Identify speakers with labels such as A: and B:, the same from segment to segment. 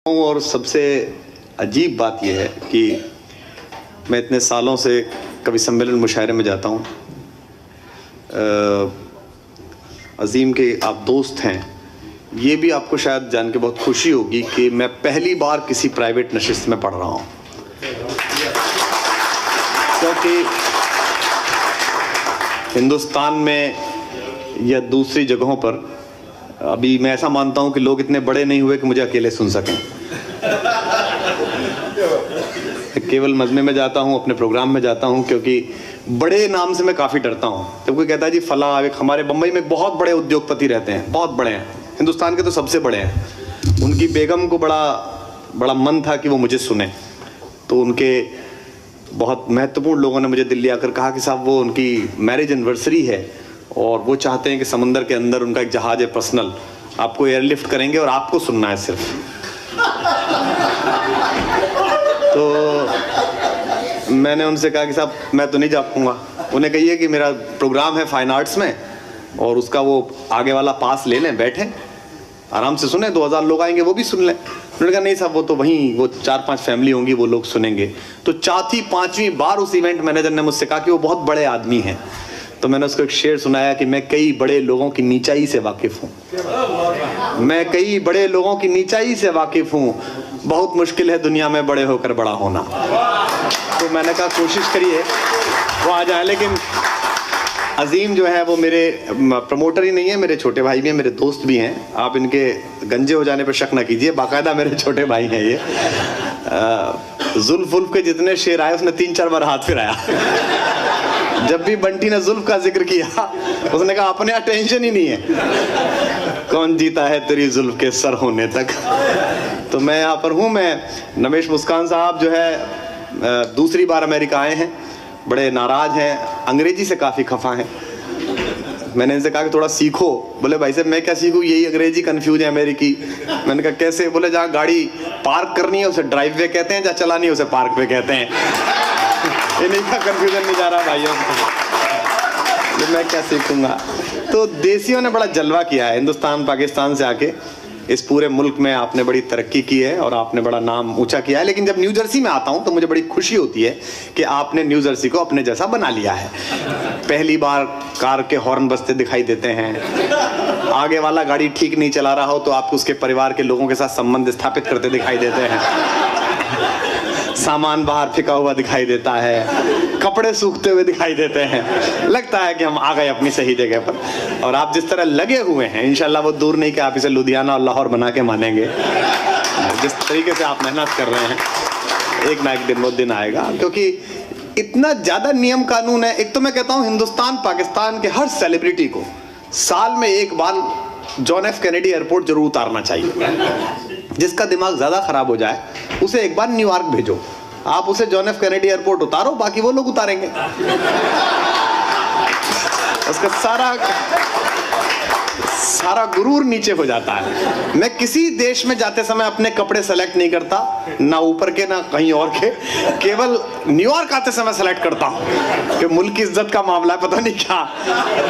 A: और सबसे अजीब बात यह है कि मैं इतने सालों से कवि सम्मेलन मुशायरे में जाता हूँ। अजीम के आप दोस्त हैं, ये भी आपको शायद जान के बहुत खुशी होगी कि मैं पहली बार किसी प्राइवेट नशिस्त में पढ़ रहा हूँ, क्योंकि हिंदुस्तान में या दूसरी जगहों पर अभी मैं ऐसा मानता हूँ कि लोग इतने बड़े नहीं हुए कि मुझे अकेले सुन सकें। केवल मजमे में जाता हूँ, अपने प्रोग्राम में जाता हूँ, क्योंकि बड़े नाम से मैं काफ़ी डरता हूँ। जब कोई कहता है जी फला, एक हमारे बम्बई में बहुत बड़े उद्योगपति रहते हैं, बहुत बड़े हैं, हिंदुस्तान के तो सबसे बड़े हैं। उनकी बेगम को बड़ा मन था कि वो मुझे सुने, तो उनके बहुत महत्वपूर्ण लोगों ने मुझे दिल्ली आकर कहा कि साहब वो उनकी मैरिज एनिवर्सरी है और वो चाहते हैं कि समंदर के अंदर उनका एक जहाज है पर्सनल, आपको एयरलिफ्ट करेंगे और आपको सुनना है सिर्फ। तो मैंने उनसे कहा कि साहब मैं तो नहीं जा पाऊंगा। उन्हें कहिए कि मेरा प्रोग्राम है फाइन आर्ट्स में और उसका वो आगे वाला पास ले लें, बैठें आराम से सुने, 2000 लोग आएंगे वो भी सुन लें। उन्होंने कहा नहीं साहब वो तो वहीं वो 4-5 फैमिली होंगी, वो लोग सुनेंगे। तो 4-5वीं बार उस इवेंट मैनेजर ने मुझसे कहा कि वो बहुत बड़े आदमी हैं। तो मैंने उसको एक शेर सुनाया कि मैं कई बड़े लोगों की नीचाई से वाकिफ हूँ, मैं कई बड़े लोगों की नीचाई से वाकिफ हूँ, बहुत मुश्किल है दुनिया में बड़े होकर बड़ा होना। तो मैंने कहा कोशिश करिए वो आ जाए। लेकिन अजीम जो है वो मेरे प्रमोटर ही नहीं है, मेरे छोटे भाई भी हैं, मेरे दोस्त भी हैं। आप इनके गंजे हो जाने पर शक ना कीजिए, बाकायदा मेरे छोटे भाई हैं ये। जुल्फ उल्फ के जितने शेर आए उसने 3-4 बार हाथ फिराया। जब भी बंटी ने जुल्फ का जिक्र किया उसने कहा अपने यहाँ टेंशन ही नहीं है, कौन जीता है तेरी जुल्फ के सर होने तक। तो मैं यहाँ पर हूँ। मैं नमेश मुस्कान साहब जो है दूसरी बार अमेरिका आए हैं, बड़े नाराज हैं, अंग्रेजी से काफ़ी खफा हैं। मैंने इनसे कहा कि थोड़ा सीखो। बोले भाई साहब मैं क्या सीखूँ, यही अंग्रेजी कन्फ्यूज है अमेरिकी। मैंने कहा कैसे? बोले जहाँ गाड़ी पार्क करनी है उसे ड्राइव वे कहते हैं, जहाँ चलानी है उसे पार्क वे कहते हैं। इन्हीं का कन्फ्यूजन नहीं जा रहा भाइयों को, मैं क्या सीखूंगा। तो देसियों ने बड़ा जलवा किया है हिंदुस्तान पाकिस्तान से आके। इस पूरे मुल्क में आपने बड़ी तरक्की की है और आपने बड़ा नाम ऊंचा किया है। लेकिन जब न्यू जर्सी में आता हूं तो मुझे बड़ी खुशी होती है कि आपने न्यू जर्सी को अपने जैसा बना लिया है। पहली बार कार के हॉर्न बजते दिखाई देते हैं, आगे वाला गाड़ी ठीक नहीं चला रहा हो तो आपको उसके परिवार के लोगों के साथ संबंध स्थापित करते दिखाई देते हैं, सामान बाहर फेंका हुआ दिखाई देता है, कपड़े सूखते हुए दिखाई देते हैं। लगता है कि हम आ गए अपनी सही जगह पर। और आप जिस तरह लगे हुए हैं, इंशाल्लाह वो दूर नहीं कि आप इसे लुधियाना और लाहौर बना के मानेंगे। जिस तरीके से आप मेहनत कर रहे हैं, एक ना एक दिन वो दिन आएगा, क्योंकि इतना ज्यादा नियम कानून है। एक तो मैं कहता हूँ हिंदुस्तान पाकिस्तान के हर सेलिब्रिटी को साल में एक बार जॉन एफ कैनेडी एयरपोर्ट जरूर उतारना चाहिए। जिसका दिमाग ज्यादा खराब हो जाए उसे एक बार न्यूयॉर्क भेजो, आप उसे जॉन एफ कैनेडी एयरपोर्ट उतारो, बाकी वो लोग उतारेंगे। उसका सारा गुरूर नीचे हो जाता है। मैं किसी देश में जाते समय अपने कपड़े सेलेक्ट नहीं करता, ना ऊपर के ना कहीं और के, केवल न्यूयॉर्क आते समय सेलेक्ट करता हूँ कि मुल्क की इज्जत का मामला है, पता नहीं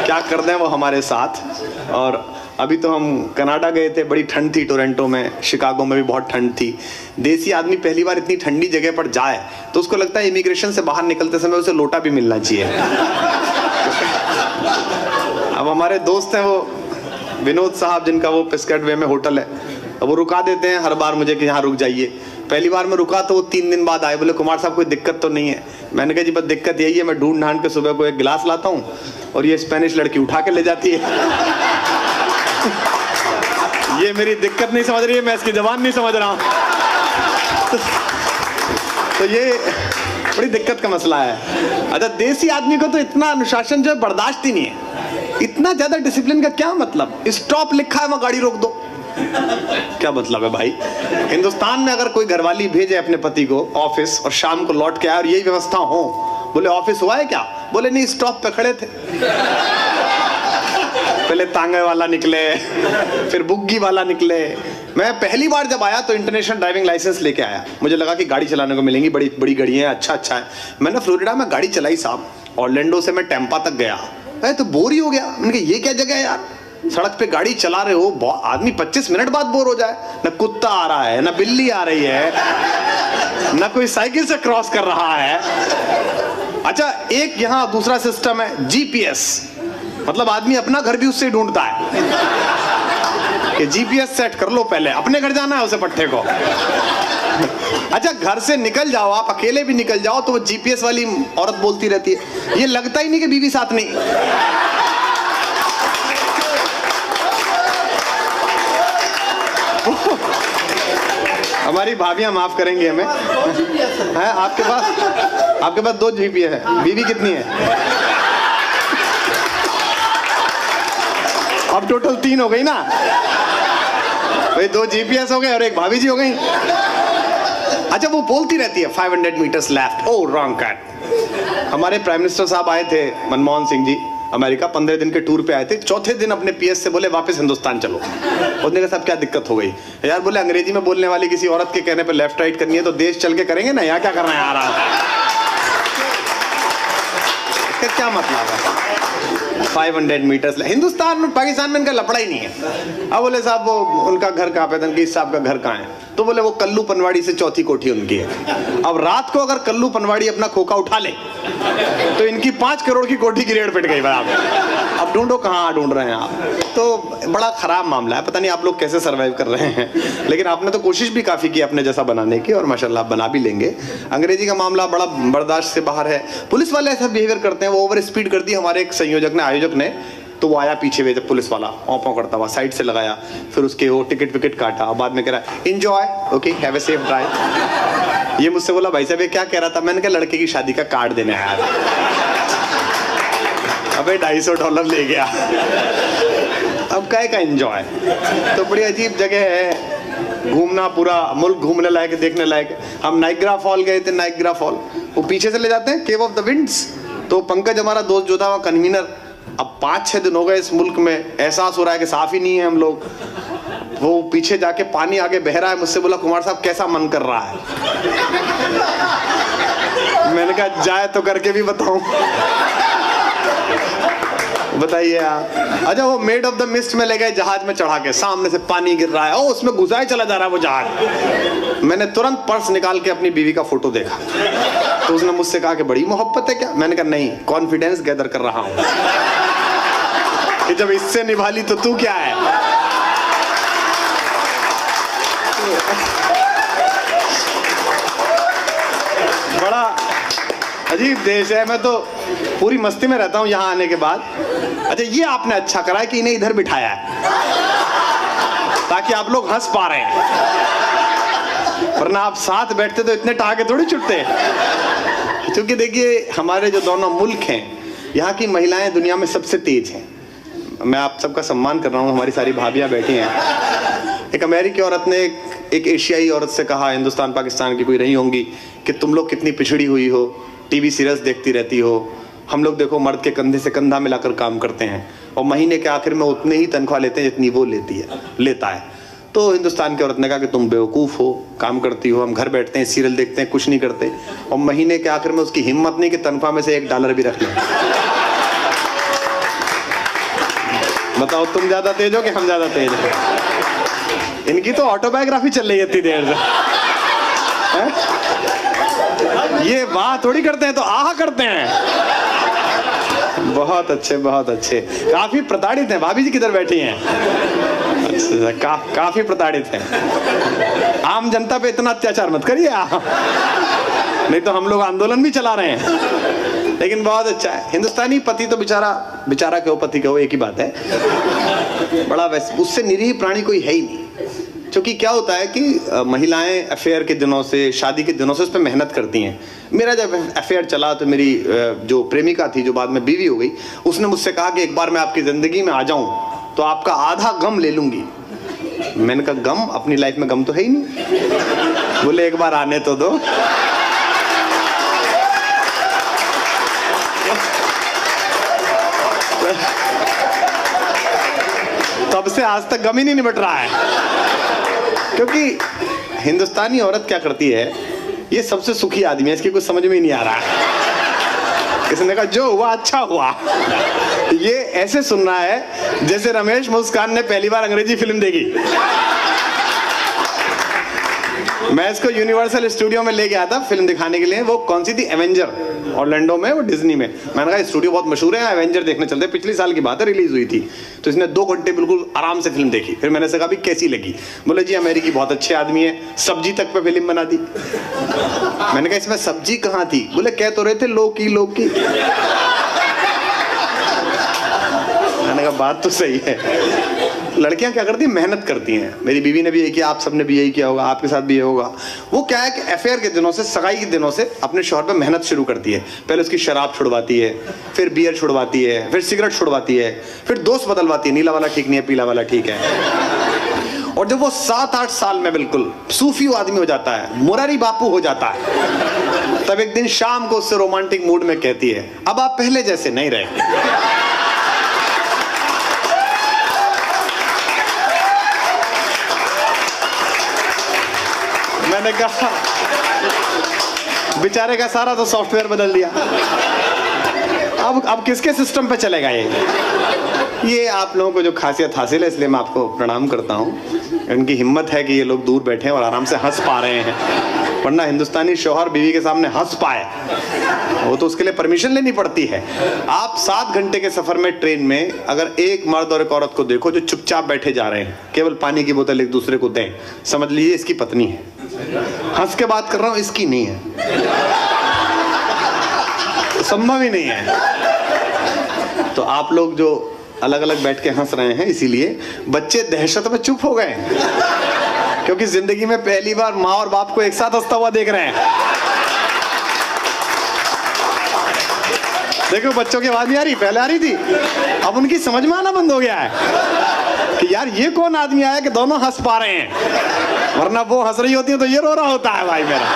A: क्या कर दें वो हमारे साथ। और अभी तो हम कनाडा गए थे, बड़ी ठंड थी टोरंटो में, शिकागो में भी बहुत ठंड थी। देसी आदमी पहली बार इतनी ठंडी जगह पर जाए तो उसको लगता है इमिग्रेशन से बाहर निकलते समय उसे लोटा भी मिलना चाहिए। अब हमारे दोस्त हैं वो विनोद साहब, जिनका वो पिस्केट वे में होटल है, अब वो रुका देते हैं हर बार मुझे कि यहाँ रुक जाइए। पहली बार मैं रुका तो वो 3 दिन बाद आए, बोले कुमार साहब कोई दिक्कत तो नहीं है। मैंने कहा जी बस दिक्कत यही है, मैं ढूंढ ढांड के सुबह को एक गिलास लाता हूँ और ये स्पेनिश लड़की उठा के ले जाती है। ये मेरी दिक्कत नहीं समझ रही है, मैं इसकी जबान नहीं समझ रहा हूँ। तो ये बड़ी दिक्कत का मसला है। अच्छा, देसी आदमी को तो इतना अनुशासन जो है बर्दाश्त ही नहीं है। इतना ज्यादा डिसिप्लिन का क्या मतलब? स्टॉप लिखा है वहां गाड़ी रोक दो, क्या मतलब है भाई? हिंदुस्तान में अगर कोई घरवाली भेजे अपने पति को ऑफिस और शाम को लौट के आए और यही व्यवस्था हो, बोले ऑफिस हुआ है क्या? बोले नहीं स्टॉप पे खड़े थे। पहले तांगे वाला निकले, फिर बुग्गी वाला निकले। मैं पहली बार जब आया तो इंटरनेशनल ड्राइविंग लाइसेंस लेके आया। मुझे लगा कि गाड़ी चलाने को मिलेंगी, बड़ी बड़ी गाड़ियाँ, अच्छा है। मैंने फ्लोरिडा में गाड़ी चलाई साहब, ऑरलैंडो से मैं टेम्पा तक गया, मैं तो बोर ही हो गया। मैंने कहा ये क्या जगह है यार, सड़क पे गाड़ी चला रहे हो, आदमी 25 मिनट बाद बोर हो जाए, ना कुत्ता आ रहा है, ना बिल्ली आ रही है, ना कोई साइकिल से क्रॉस कर रहा है। अच्छा, एक यहाँ दूसरा सिस्टम है जीपीएस, मतलब आदमी अपना घर भी उससे ढूंढता है कि जीपीएस सेट कर लो, पहले अपने घर जाना है उसे पट्टे को। अच्छा, घर से निकल जाओ, आप अकेले भी निकल जाओ तो वो जीपीएस वाली औरत बोलती रहती है, ये लगता ही नहीं कि बीवी साथ नहीं। हमारी भाभियां माफ करेंगी हमें। है आपके पास 2 जीपीएस है, बीवी कितनी है? अब टोटल 3 हो गई ना भाई, 2 जीपीएस हो गए और एक भाभी जी हो गई। अच्छा, वो बोलती रहती है 500 मीटर्स लेफ्ट, ओ रॉन्ग कट। हमारे प्राइम मिनिस्टर साहब आए थे, मनमोहन सिंह जी, अमेरिका 15 दिन के टूर पे आए थे। चौथे दिन अपने पीएस से बोले वापस हिंदुस्तान चलो। उसने कहा साहब क्या दिक्कत हो गई? यार बोले अंग्रेजी में बोलने वाली किसी औरत के कहने पे लेफ्ट राइट करनी है तो देश चल के करेंगे ना, यहाँ क्या करना है आ रहा है? इसका क्या मतलब है? 500 मीटर्स, हिंदुस्तान में पाकिस्तान में इनका लफड़ा ही नहीं है। अब बोले साहब वो उनका घर कहाँ पे? तनकीस साहब का घर कहाँ है? तो बोले वो कल्लू पनवाड़ी से चौथी कोठी उनकी है। अब रात को अगर कल्लू पनवाड़ी अपना खोखा उठा ले तो इनकी 5 करोड़ की कोठी की रेड पिट गई बराबर। अब ढूंढो कहाँ ढूंढ रहे हैं आप? तो बड़ा खराब मामला है, पता नहीं आप लोग कैसे सर्वाइव कर रहे हैं, लेकिन आपने तो कोशिश भी काफी की अपने जैसा बनाने की, और माशाल्लाह बना भी लेंगे। अंग्रेजी का मामला बड़ा बर्दाश्त से बाहर है। पुलिस वाले ऐसा बिहेवियर करते हैं, वो ओवर स्पीड कर दी हमारे एक संयोजक ने, आयोजक ने, तो वो आया पीछे में, जब पुलिस वाला औं करता हुआ साइड से लगाया, फिर उसके वो टिकट विकेट काटा, बाद में कह रहा enjoy, okay have a safe drive. ये मुझसे बोला भाई साहब ये क्या कह रहा था? मैंने कहा लड़के की शादी का कार्ड देने आया था। अबे $250 ले गया। अब काय का एंजॉय? तो बड़ी अजीब जगह है, घूमना पूरा मुल्क घूमने लायक, देखने लायक। हम नाइग्रा फॉल गए थे, नाइग्रा फॉल वो पीछे से ले जाते हैं, केव ऑफ द विंड्स। तो पंकज हमारा दोस्त जो था वहाँ कन्वीनर, अब 5-6 दिन हो गए इस मुल्क में, एहसास हो रहा है कि साफ ही नहीं है हम लोग। वो पीछे जाके पानी आगे बह रहा है, मुझसे बोला कुमार साहब कैसा मन कर रहा है? मैंने कहा जाए तो करके भी बताऊं। बताइए आप। अच्छा, वो मेड ऑफ द मिस्ट में ले गए जहाज में चढ़ा के, सामने से पानी गिर रहा है, ओ उसमें घुसाए चला जा रहा है वो जहाज। मैंने तुरंत पर्स निकाल के अपनी बीवी का फोटो देखा, तो उसने मुझसे कहा कि बड़ी मोहब्बत है क्या? मैंने कहा नहीं, कॉन्फिडेंस गैदर कर रहा हूं कि जब इससे निभा ली तो तू क्या है। बड़ा अजीब देश है। मैं तो पूरी मस्ती में रहता हूं यहाँ आने के बाद। अच्छा, ये आपने अच्छा करा है कि इन्हें इधर बिठाया है ताकि आप लोग हंस पा रहे हैं, वरना आप साथ बैठते तो इतने ठहाके थोड़ी छुटते। क्योंकि देखिए हमारे जो दोनों मुल्क हैं, यहाँ की महिलाएं दुनिया में सबसे तेज हैं। मैं आप सबका सम्मान कर रहा हूँ, हमारी सारी भाभियाँ बैठी हैं। एक अमेरिकी औरत ने एक एशियाई औरत से कहा, हिंदुस्तान पाकिस्तान की कोई रही होंगी, कि तुम लोग कितनी पिछड़ी हुई हो, टीवी सीरियल्स देखती रहती हो, हम लोग देखो मर्द के कंधे से कंधा मिलाकर काम करते हैं और महीने के आखिर में उतने ही तनख्वाह लेते हैं जितनी वो लेता है। तो हिंदुस्तान की औरत ने कहा कि तुम बेवकूफ़ हो, काम करती हो, हम घर बैठते हैं, सीरियल देखते हैं, कुछ नहीं करते, और महीने के आखिर में उसकी हिम्मत नहीं कि तनख्वाह में से $1 भी रख लें। बताओ तुम ज्यादा तेज हो कि हम ज्यादा तेज हैं? इनकी तो ऑटोबायोग्राफी चल रही है इतनी देर से। ये वाह थोड़ी करते हैं, तो आह करते हैं। बहुत अच्छे, बहुत अच्छे। काफी प्रताड़ित हैं। भाभी जी किधर बैठी हैं? अच्छा, काफी प्रताड़ित हैं। आम जनता पे इतना अत्याचार मत करिए आप, नहीं तो हम लोग आंदोलन भी चला रहे हैं। लेकिन बहुत अच्छा है। हिंदुस्तानी पति तो बेचारा क्यों, पति क्यों, एक ही बात है। बड़ा वैसे उससे निरीह प्राणी कोई है ही नहीं। क्योंकि क्या होता है कि महिलाएं अफेयर के दिनों से, शादी के दिनों से उस पर मेहनत करती हैं। मेरा जब अफेयर चला तो मेरी जो प्रेमिका थी, जो बाद में बीवी हो गई, उसने मुझसे कहा कि एक बार मैं आपकी ज़िंदगी में आ जाऊं तो आपका आधा गम ले लूंगी। मैंने कहा गम? अपनी लाइफ में गम तो है ही नहीं। बोले एक बार आने तो दो। तब से आज तक गम ही नहीं निबट रहा है। क्योंकि हिंदुस्तानी औरत क्या करती है, ये सबसे सुखी आदमी है, इसकी कुछ समझ में ही नहीं आ रहा है। किसी ने कहा जो हुआ अच्छा हुआ, ये ऐसे सुन रहा है जैसे रमेश मुस्कान ने पहली बार अंग्रेजी फिल्म देखी। मैं इसको यूनिवर्सल स्टूडियो में ले गया था फिल्म दिखाने के लिए। वो कौन सी थी, एवेंजर, ऑरलैंडो में, वो डिज्नी में। मैंने कहा स्टूडियो बहुत मशहूर है, एवेंजर देखने चलते। पिछले साल की बात है, रिलीज हुई थी। तो इसने 2 घंटे बिल्कुल आराम से फिल्म देखी। फिर मैंने से कहा भी कैसी लगी? बोले जी अमेरिकी बहुत अच्छे आदमी है, सब्जी तक पे फिल्म बना दी। मैंने कहा इसमें सब्जी कहाँ थी? बोले कह तो रहे थे लोकी लोकी। मैंने कहा बात तो सही है। लड़कियां क्या करती हैं, मेहनत करती हैं। मेरी बीवी ने भी यही किया, आप सबने भी यही किया होगा, आपके साथ भी ये होगा। वो क्या है कि अफेयर के दिनों से, सगाई के दिनों से अपने शौहर पे मेहनत शुरू करती है। पहले उसकी शराब छुड़वाती है, फिर बियर छुड़वाती है, फिर सिगरेट छुड़वाती है, फिर दोस्त बदलवाती है, नीला वाला ठीक नहीं है, पीला वाला ठीक है। और जब वो 7-8 साल में बिल्कुल सूफी आदमी हो जाता है, मुरारी बापू हो जाता है, तब एक दिन शाम को उससे रोमांटिक मूड में कहती है अब आप पहले जैसे नहीं रहे। मैंने कहा बेचारे का सारा तो सॉफ्टवेयर बदल दिया, अब किसके सिस्टम पे चलेगा ये आप लोगों को जो खासियत हासिल है, इसलिए मैं आपको प्रणाम करता हूँ। इनकी हिम्मत है कि ये लोग दूर बैठे और आराम से हंस पा रहे हैं, वरना हिंदुस्तानी शौहर बीवी के सामने हंस पाए वो तो उसके लिए परमिशन लेनी पड़ती है। आप 7 घंटे के सफर में ट्रेन में अगर एक मर्द और एक औरत को देखो जो चुपचाप बैठे जा रहे हैं, केवल पानी की बोतल एक दूसरे को दें, समझ लीजिए इसकी पत्नी है। हंस के बात कर रहा हूं, इसकी नहीं है, संभव ही नहीं है। तो आप लोग जो अलग अलग बैठ के हंस रहे हैं, इसीलिए बच्चे दहशत में चुप हो गए, क्योंकि जिंदगी में पहली बार माँ और बाप को एक साथ हंसता हुआ देख रहे हैं। देखो बच्चों की आवाज नहीं आ रही, पहले आ रही थी, अब उनकी समझ में आना बंद हो गया है कि यार ये कौन आदमी आया कि दोनों हंस पा रहे हैं, वरना वो हंस रही होती है तो ये रो रहा होता है भाई मेरा।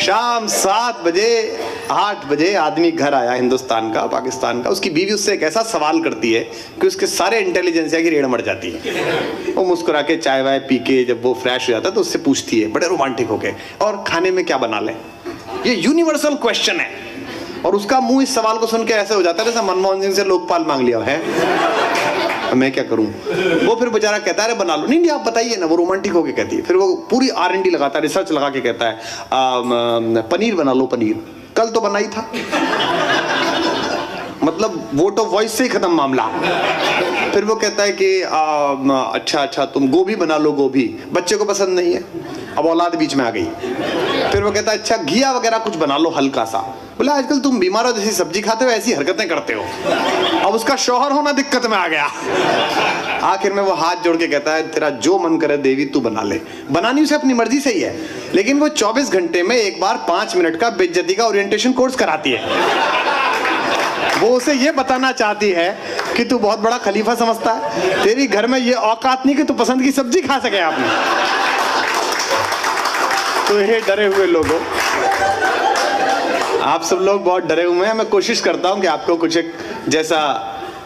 A: शाम 7 बजे 8 बजे आदमी घर आया, हिंदुस्तान का, पाकिस्तान का। उसकी बीवी उससे एक ऐसा सवाल करती है कि उसके सारे इंटेलिजेंसिया की रेड़ मर जाती है। वो मुस्कुरा के चाय वाय पी के जब वो फ्रेश हो जाता है तो उससे पूछती है बड़े रोमांटिक होके, और खाने में क्या बना ले? ये यूनिवर्सल क्वेश्चन है। और उसका मुंह इस सवाल को सुन के ऐसे हो जाता है जैसे मनमोहन सिंह से लोकपाल मांग लिया है, मैं क्या करूं। वो फिर बेचारा कहता है बना लो। नहीं नहीं आप बताइए ना, वो रोमांटिक होके कहती है। फिर वो पूरी R&D लगाता है, रिसर्च लगा के कहता है पनीर बना लो, पनीर कल तो बनाई था। मतलब वोट ऑफ वॉइस से ही खत्म मामला। फिर वो कहता है कि अच्छा तुम गोभी बना लो, गोभी बच्चे को पसंद नहीं है, अब औलाद बीच में आ गई। फिर वो कहता है अच्छा घिया वगैरह कुछ बना लो हल्का सा। बोला आजकल तुम बीमार हो, जैसी सब्जी खाते हो ऐसी हरकतें करते हो। अब उसका शौहर होना दिक्कत में आ गया। आखिर में वो हाथ जोड़ के कहता है तेरा जो मन करे देवी तू बना ले। बनानी उसे अपनी मर्जी से ही है, लेकिन वो 24 घंटे में एक बार 5 मिनट का बेइज्जती का ओरिएंटेशन कोर्स कराती है। वो उसे ये बताना चाहती है कि तू बहुत बड़ा खलीफा समझता है, तेरी घर में ये औकात नहीं कि तू पसंद की सब्जी खा सके आपने। तो ये डरे हुए लोगों, आप सब लोग बहुत डरे हुए हैं। मैं कोशिश करता हूं कि आपको कुछ एक, जैसा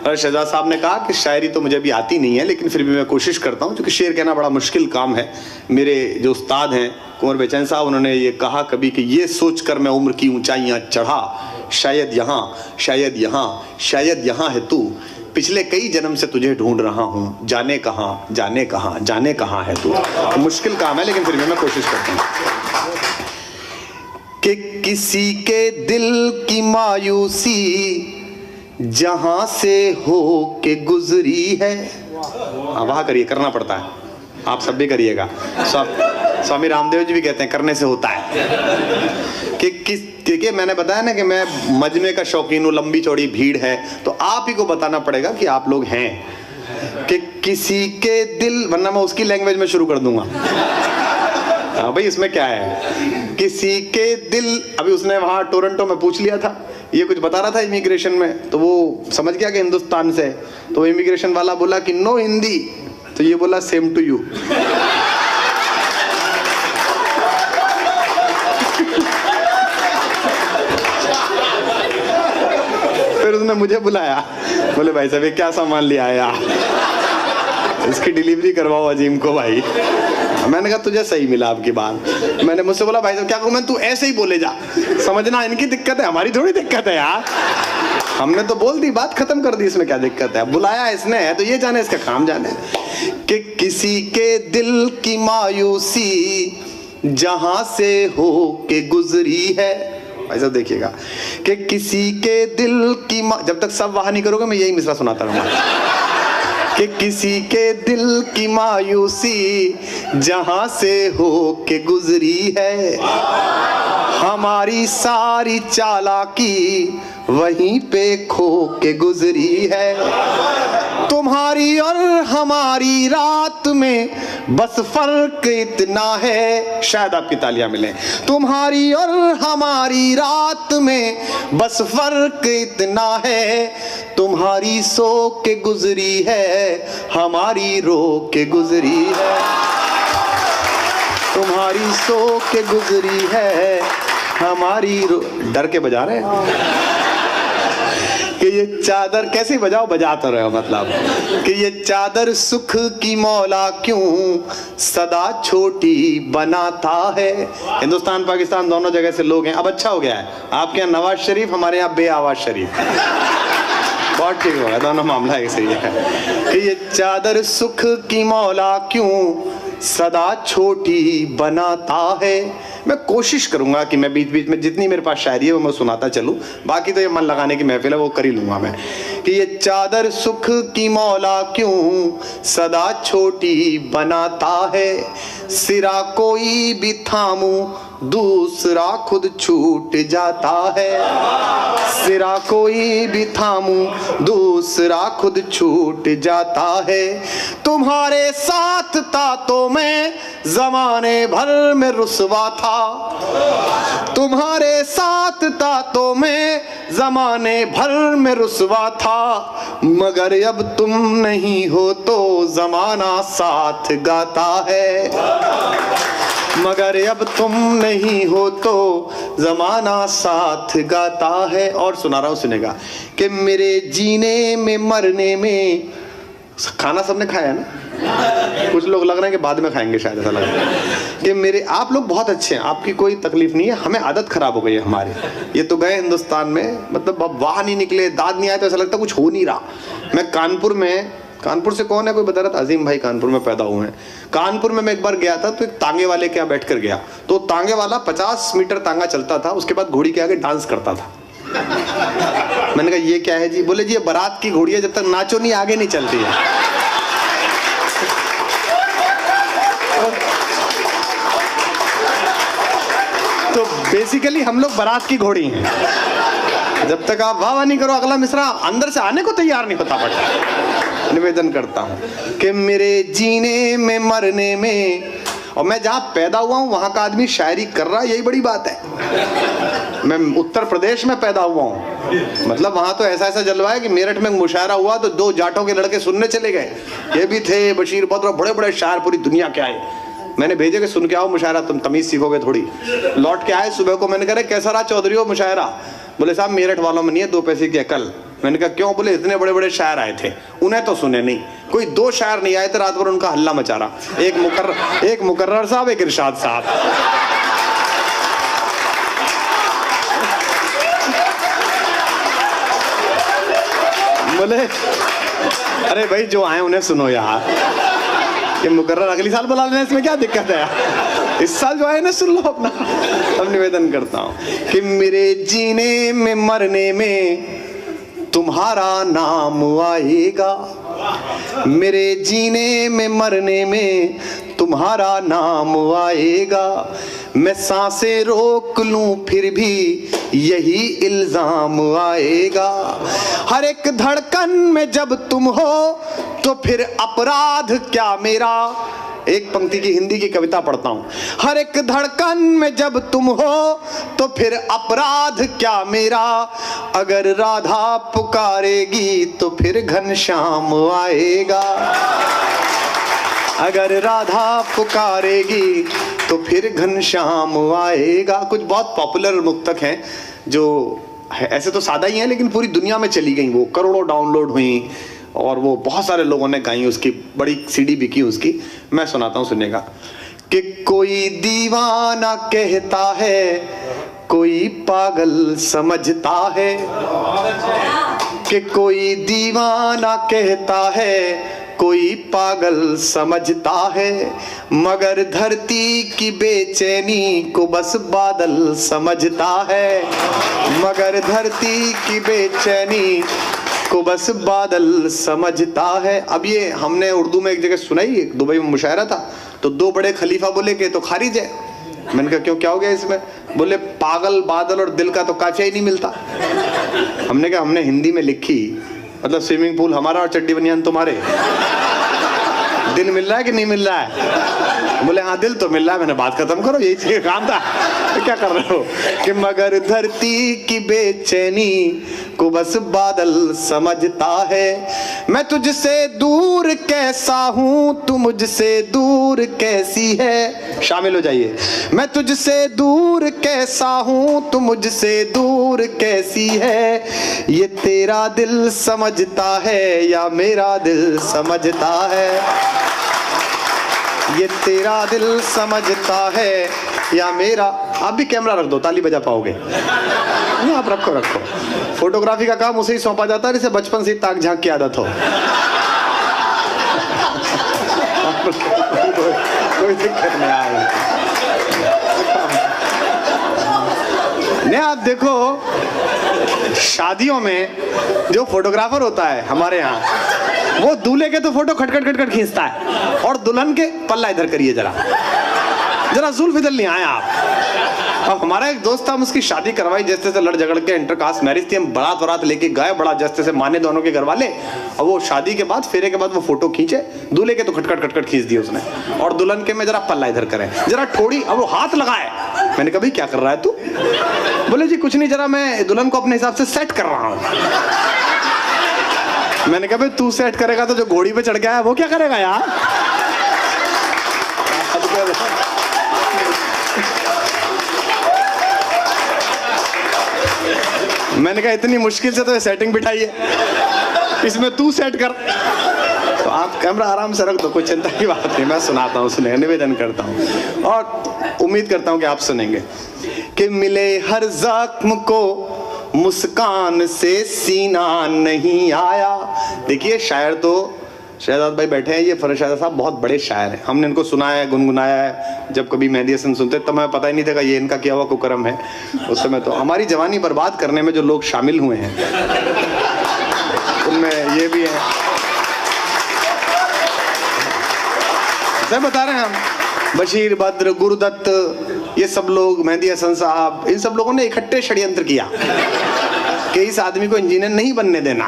A: शहजाद साहब ने कहा कि शायरी तो मुझे भी आती नहीं है, लेकिन फिर भी मैं कोशिश करता हूं, क्योंकि शेर कहना बड़ा मुश्किल काम है। मेरे जो उस्ताद हैं कुंवर बेचैन साहब, उन्होंने ये कहा कभी कि ये सोचकर मैं उम्र की ऊंचाइयां चढ़ा, शायद यहाँ शायद यहाँ शायद यहाँ है तू, पिछले कई जन्म से तुझे ढूंढ रहा हूँ, जाने कहाँ जाने कहाँ जाने कहाँ है तू। तो मुश्किल काम है, लेकिन फिर भी मैं कोशिश करता हूँ कि किसी के दिल की मायूसी जहां से हो के गुजरी है। वाह करिए, करना पड़ता है, आप सब भी करिएगा। स्वामी रामदेव जी भी कहते हैं करने से होता है। कि मैंने बताया ना कि मैं मजमे का शौकीन हूँ, लंबी चौड़ी भीड़ है, तो आप ही को बताना पड़ेगा कि आप लोग हैं। कि किसी के दिल, वरना मैं उसकी लैंग्वेज में शुरू कर दूंगा। हाँ भाई इसमें क्या है, किसी के दिल। अभी उसने वहां टोरंटो में पूछ लिया था, ये कुछ बता रहा था इमिग्रेशन में, तो वो समझ गया कि हिंदुस्तान से। तो इमिग्रेशन वाला बोला कि नो हिंदी, तो ये बोला सेम टू यू। फिर उसने मुझे बुलाया, बोले भाई साहब ये क्या सामान लिया है यार, इसकी डिलीवरी करवाओ अजीम को भाई। मैंने कहा तुझे सही मिला आपकी बात। मैंने मुझसे बोला भाई साहब क्या कहूँ मैं, तू ऐसे ही बोले जा, समझना इनकी दिक्कत है हमारी थोड़ी दिक्कत है यार। हमने तो बोल दी, बात खत्म कर दी, इसमें क्या दिक्कत है? बुलाया इसने है तो ये जाने, इसका काम जाने कि किसी के दिल की मायूसी जहां से हो के गुजरी है। ऐसा देखिएगा कि किसी के दिल की जब तक सब वाह नहीं करोगे मैं यही मिसरा सुनाता रहूंगा कि किसी के दिल की मायूसी जहां से हो के गुजरी है, हमारी सारी चालाकी वहीं पे खो के गुजरी है। तुम्हारी और हमारी रात में बस फर्क इतना है, शायद आपकी तालियां मिले। तुम्हारी और हमारी रात में बस फर्क इतना है, तुम्हारी सो के गुजरी है, हमारी रो के गुजरी है। तुम्हारी सो के गुजरी है, हमारी डर के बजा रहे हैं कि ये चादर कैसे बजाओ, बजाते रहो, मतलब कि ये चादर सुख की मौला क्यों सदा छोटी बनाता है। हिंदुस्तान पाकिस्तान दोनों जगह से लोग हैं, अब अच्छा हो गया है। आपके यहाँ नवाज शरीफ, हमारे यहाँ बेआवाज शरीफ, बहुत ठीक हो गया, दोनों मामला एक सही है कि ये चादर सुख की मौला क्यों सदा छोटी बनाता है। मैं कोशिश करूंगा कि मैं बीच बीच में जितनी मेरे पास शायरी है वो मैं सुनाता चलूं, बाकी तो ये मन लगाने की महफिल है वो कर ही लूंगा मैं। कि ये चादर सुख की मौला क्यों सदा छोटी बनाता है, सिरा कोई भी थामूं दूसरा खुद छूट जाता है। सिरा कोई भी थामूं दूसरा खुद छूट जाता है। तुम्हारे साथ था तो मैं जमाने भर में रुसवा था, तुम्हारे साथ था तो मैं जमाने भर में रुसवा था, मगर अब तुम नहीं हो तो जमाना साथ गाता है। मगर अब तुम नहीं हो तो जमाना साथ गाता है। और सुना रहा हूं, सुनेगा कि मेरे जीने में मरने में, खाना सबने खाया है ना, कुछ लोग लग रहे हैं कि बाद में खाएंगे शायद, ऐसा लग रहा है कि मेरे आप लोग बहुत अच्छे हैं, आपकी कोई तकलीफ नहीं है, हमें आदत खराब हो गई है हमारी। ये तो गए हिंदुस्तान में, मतलब अब वाह नहीं निकले, दाद नहीं आए तो ऐसा लगता कुछ हो नहीं रहा। मैं कानपुर से कौन है कोई बता रहा था, अजीम भाई कानपुर में पैदा हुए हैं। कानपुर में मैं एक बार गया था तो एक तांगे वाले के यहाँ बैठ कर गया, तो तांगे वाला 50 मीटर तांगा चलता था, उसके बाद घोड़ी के आगे डांस करता था। मैंने कहा ये क्या है जी? बोले जी ये बारात की घोड़ी है, जब तक नाचो नहीं आगे नहीं चलती है। तो बेसिकली हम लोग बारात की घोड़ी हैं, जब तक आप वाह वाह नहीं करो अगला मिसरा अंदर से आने को तैयार नहीं होता। पड़ता निवेदन करता हूं कि मेरे जीने में मरने में, और मैं जहां पैदा हुआ हूं वहां का आदमी शायरी कर रहा है, यही बड़ी बात है। मैं उत्तर प्रदेश में पैदा हुआ हूं, मतलब वहां तो ऐसा ऐसा जलवा है कि मेरठ में मुशायरा हुआ तो 2 जाटों के लड़के सुनने चले गए, ये भी थे बशीर बद्र, बड़े बड़े शायर पूरी दुनिया के आए। मैंने भेजे कि सुन के आओ मुशायरा, तुम तमीज सीखोगे थोड़ी। लौट के आए सुबह को, मैंने कहा कैसा रहा चौधरी हो मुशायरा? बोले साहब मेरठ वालों में नहीं है 2 पैसे की अकल। मैंने कहा क्यों? बोले इतने बड़े बड़े शायर आए थे, उन्हें तो सुने नहीं, कोई 2 शायर नहीं आए थे, रात भर उनका हल्ला मचा रहा, एक मुकर्रर साहब, एक इरशाद साहब। बोले अरे भाई जो आए उन्हें सुनो यार, ये मुकर्रर अगली साल बुला लेना, इसमें क्या दिक्कत है यार, इस साल जो आए ना सुन लो अपना। अब निवेदन करता हूं कि मेरे जीने में मरने में तुम्हारा नाम आएगा, मेरे जीने में मरने में तुम्हारा नाम आएगा। मैं सांसें रोक लूं फिर भी यही इल्जाम आएगा। हर एक धड़कन में जब तुम हो तो फिर अपराध क्या मेरा। एक पंक्ति की हिंदी की कविता पढ़ता हूं। हर एक धड़कन में जब तुम हो तो फिर अपराध क्या मेरा। अगर राधा पुकारेगी तो फिर घनश्याम आएगा। अगर राधा पुकारेगी तो फिर घनश्याम आएगा। कुछ बहुत पॉपुलर मुक्तक हैं जो ऐसे तो सादा ही हैं लेकिन पूरी दुनिया में चली गई, वो करोड़ों डाउनलोड हुई और वो बहुत सारे लोगों ने गाई, उसकी बड़ी सीडी बिकी उसकी। मैं सुनाता हूँ, सुनेगा कि कोई दीवाना कहता है कोई पागल समझता है कि कोई दीवाना कहता है, कोई पागल समझता है, मगर धरती की बेचैनी को बस बादल समझता है, मगर धरती की बेचैनी को बस बादल समझता है। अब ये हमने उर्दू में एक जगह सुनाई, दुबई में मुशायरा था, तो दो बड़े खलीफा बोले कि तो खारिज है। मैंने कहा क्यों, क्या हो गया इसमें? बोले पागल, बादल और दिल का तो काफिया ही नहीं मिलता। हमने कहा हमने हिंदी में लिखी, मतलब स्विमिंग पूल हमारा और चड्डी बनियान तुम्हारे, दिल मिल रहा है कि नहीं मिल रहा है? बोले हाँ दिल तो मिल रहा है। मैंने बात खत्म करो, यही चीज काम था, तो क्या कर रहे हो? कि मगर धरती की बेचैनी को बस बादल समझता है, मैं तुझसे दूर कैसा हूं, तू मुझसे दूर कैसी है। शामिल हो जाइए। मैं तुझसे दूर कैसा हूं, तू मुझसे दूर कैसी है, ये तेरा दिल समझता है या मेरा दिल समझता है, ये तेरा दिल समझता है या मेरा। आप भी कैमरा रख दो, ताली बजा पाओगे नहीं? आप रखो रखो। फोटोग्राफी का काम उसे ही सौंपा जाता है जिसे बचपन से ताक झांक की आदत हो। कोई दिक्कत नहीं आए। नहीं आप देखो, शादियों में जो फोटोग्राफर होता है हमारे यहाँ, वो दूल्हे के तो फोटो खटखट खटखट खींचता है, और दुल्हन के पल्ला इधर करिए जरा, जरा जुल्फ इधर नहीं आए आप। अब हमारा एक दोस्त था, हम उसकी शादी करवाई, जैसे से लड़ झगड़ के इंटरकास्ट मैरिज थी, हम बारात वरात लेके गए, बड़ा जैसे से माने दोनों के घर वाले। और वो शादी के बाद, फेरे के बाद वो फोटो खींचे, दूल्हे के तो खटखट खटखट खींच दिए उसने, और दुल्हन के में जरा पल्ला इधर करें, जरा थोड़ी। अब वो हाथ लगाए, मैंने कहा भाई क्या कर रहा है तू? बोले जी कुछ नहीं, जरा मैं दुल्हन को अपने हिसाब से सेट कर रहा हूँ। मैंने कहा भाई तू सेट करेगा तो जो घोड़ी पे चढ़ गया है वो क्या करेगा यार? मैंने कहा इतनी मुश्किल से तो ये सेटिंग बिठाई है, इसमें तू सेट कर। तो आप कैमरा आराम से रख दो, कोई चिंता की बात नहीं, मैं सुनाता हूँ, सुने, निवेदन करता हूँ और उम्मीद करता हूँ कि आप सुनेंगे। कि मिले हर जख्म को मुस्कान से सीना नहीं आया। देखिए शायर तो शहजाद भाई बैठे हैं, ये फरश शहजाद साहब बहुत बड़े शायर हैं, हमने इनको सुना है, गुनगुनाया है। जब कभी मेहदी हसन सुनते तब हमें पता ही नहीं था कि ये इनका किया हुआ कुकरम है। उस समय तो हमारी जवानी बर्बाद करने में जो लोग शामिल हुए हैं उनमें ये भी है। सर बता रहे हैं हम, बशीर बद्र, गुरुदत्त, ये सब लोग, मेहदी हसन साहब, इन सब लोगों ने इकट्ठे षड्यंत्र किया कि इस आदमी को इंजीनियर नहीं बनने देना,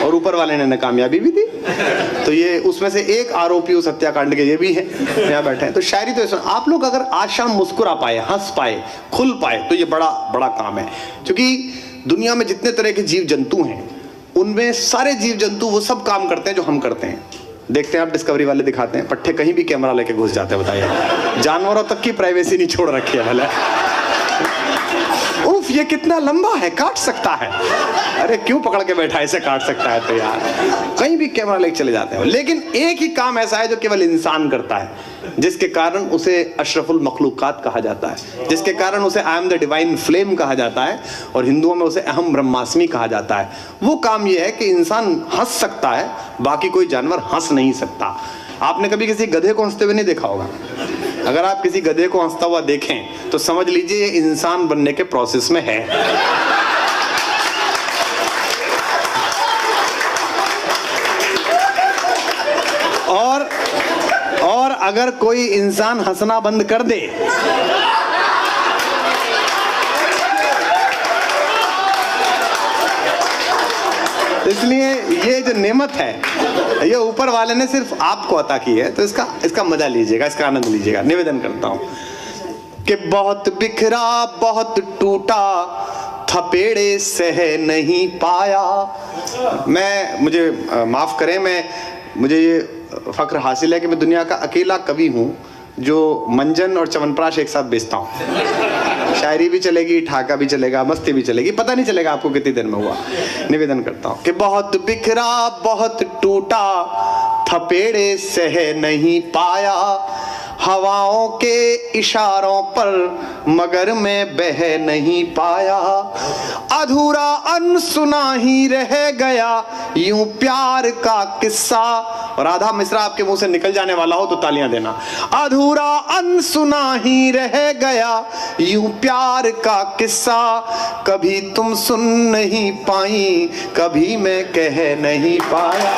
A: और ऊपर वाले ने कामयाबी भी दी। तो ये उसमें से एक आरोपी उस हत्याकांड के ये भी है, यहाँ बैठे हैं। तो शायरी तो आप लोग अगर आज शाम मुस्कुरा पाए, हंस पाए, खुल पाए, तो ये बड़ा बड़ा काम है। क्योंकि दुनिया में जितने तरह के जीव जंतु हैं, उनमें सारे जीव जंतु वो सब काम करते हैं जो हम करते हैं। देखते हैं आप, डिस्कवरी वाले दिखाते हैं, पट्टे कहीं भी कैमरा लेके घुस जाते हैं, बताइए। जानवरों तक की प्राइवेसी नहीं छोड़ रखी है भले। उफ ये कितना लंबा है, काट सकता है। अरे क्यों पकड़ के बैठा है, इसे काट सकता है तो यार, कहीं भी कैमरा लेके चले जाते हैं। लेकिन एक ही काम ऐसा है जो केवल इंसान करता है, जिसके कारण उसे अशरफुल मखलूकात कहा जाता है, जिसके कारण उसे I am the divine flame कहा जाता है, और हिंदुओं में उसे अहम ब्रह्मास्मि कहा जाता है। वो काम ये है कि इंसान हंस सकता है, बाकी कोई जानवर हंस नहीं सकता। आपने कभी किसी गधे को हंसते हुए नहीं देखा होगा। अगर आप किसी गधे को हंसता हुआ देखें तो समझ लीजिए ये इंसान बनने के प्रोसेस में है। और अगर कोई इंसान हंसना बंद कर दे, इसलिए ये जो नेमत है ये ऊपर वाले ने सिर्फ आपको अता की है, तो इसका मजा लीजिएगा, इसका आनंद लीजिएगा। निवेदन करता हूं कि बहुत बिखरा, बहुत टूटा, थपेड़े सह नहीं पाया। मुझे माफ करें, मुझे ये फख्र हासिल है कि मैं दुनिया का अकेला कवि हूं जो मंजन और च्यवनप्राश एक साथ बेचता हूं। शायरी भी चलेगी, ठाका भी चलेगा, मस्ती भी चलेगी, पता नहीं चलेगा आपको कितनी देर में हुआ। निवेदन करता हूं कि बहुत बिखरा, बहुत टूटा, थपेड़े सह नहीं पाया, हवाओं के इशारों पर, मगर मैं बह नहीं पाया। अधूरा अनसुना ही रह गया यूं प्यार का किस्सा। और आधा मिसरा आपके मुंह से निकल जाने वाला हो तो तालियां देना। अधूरा अनसुना ही रह गया यूं प्यार का किस्सा। कभी तुम सुन नहीं पाई, कभी मैं कह नहीं पाया।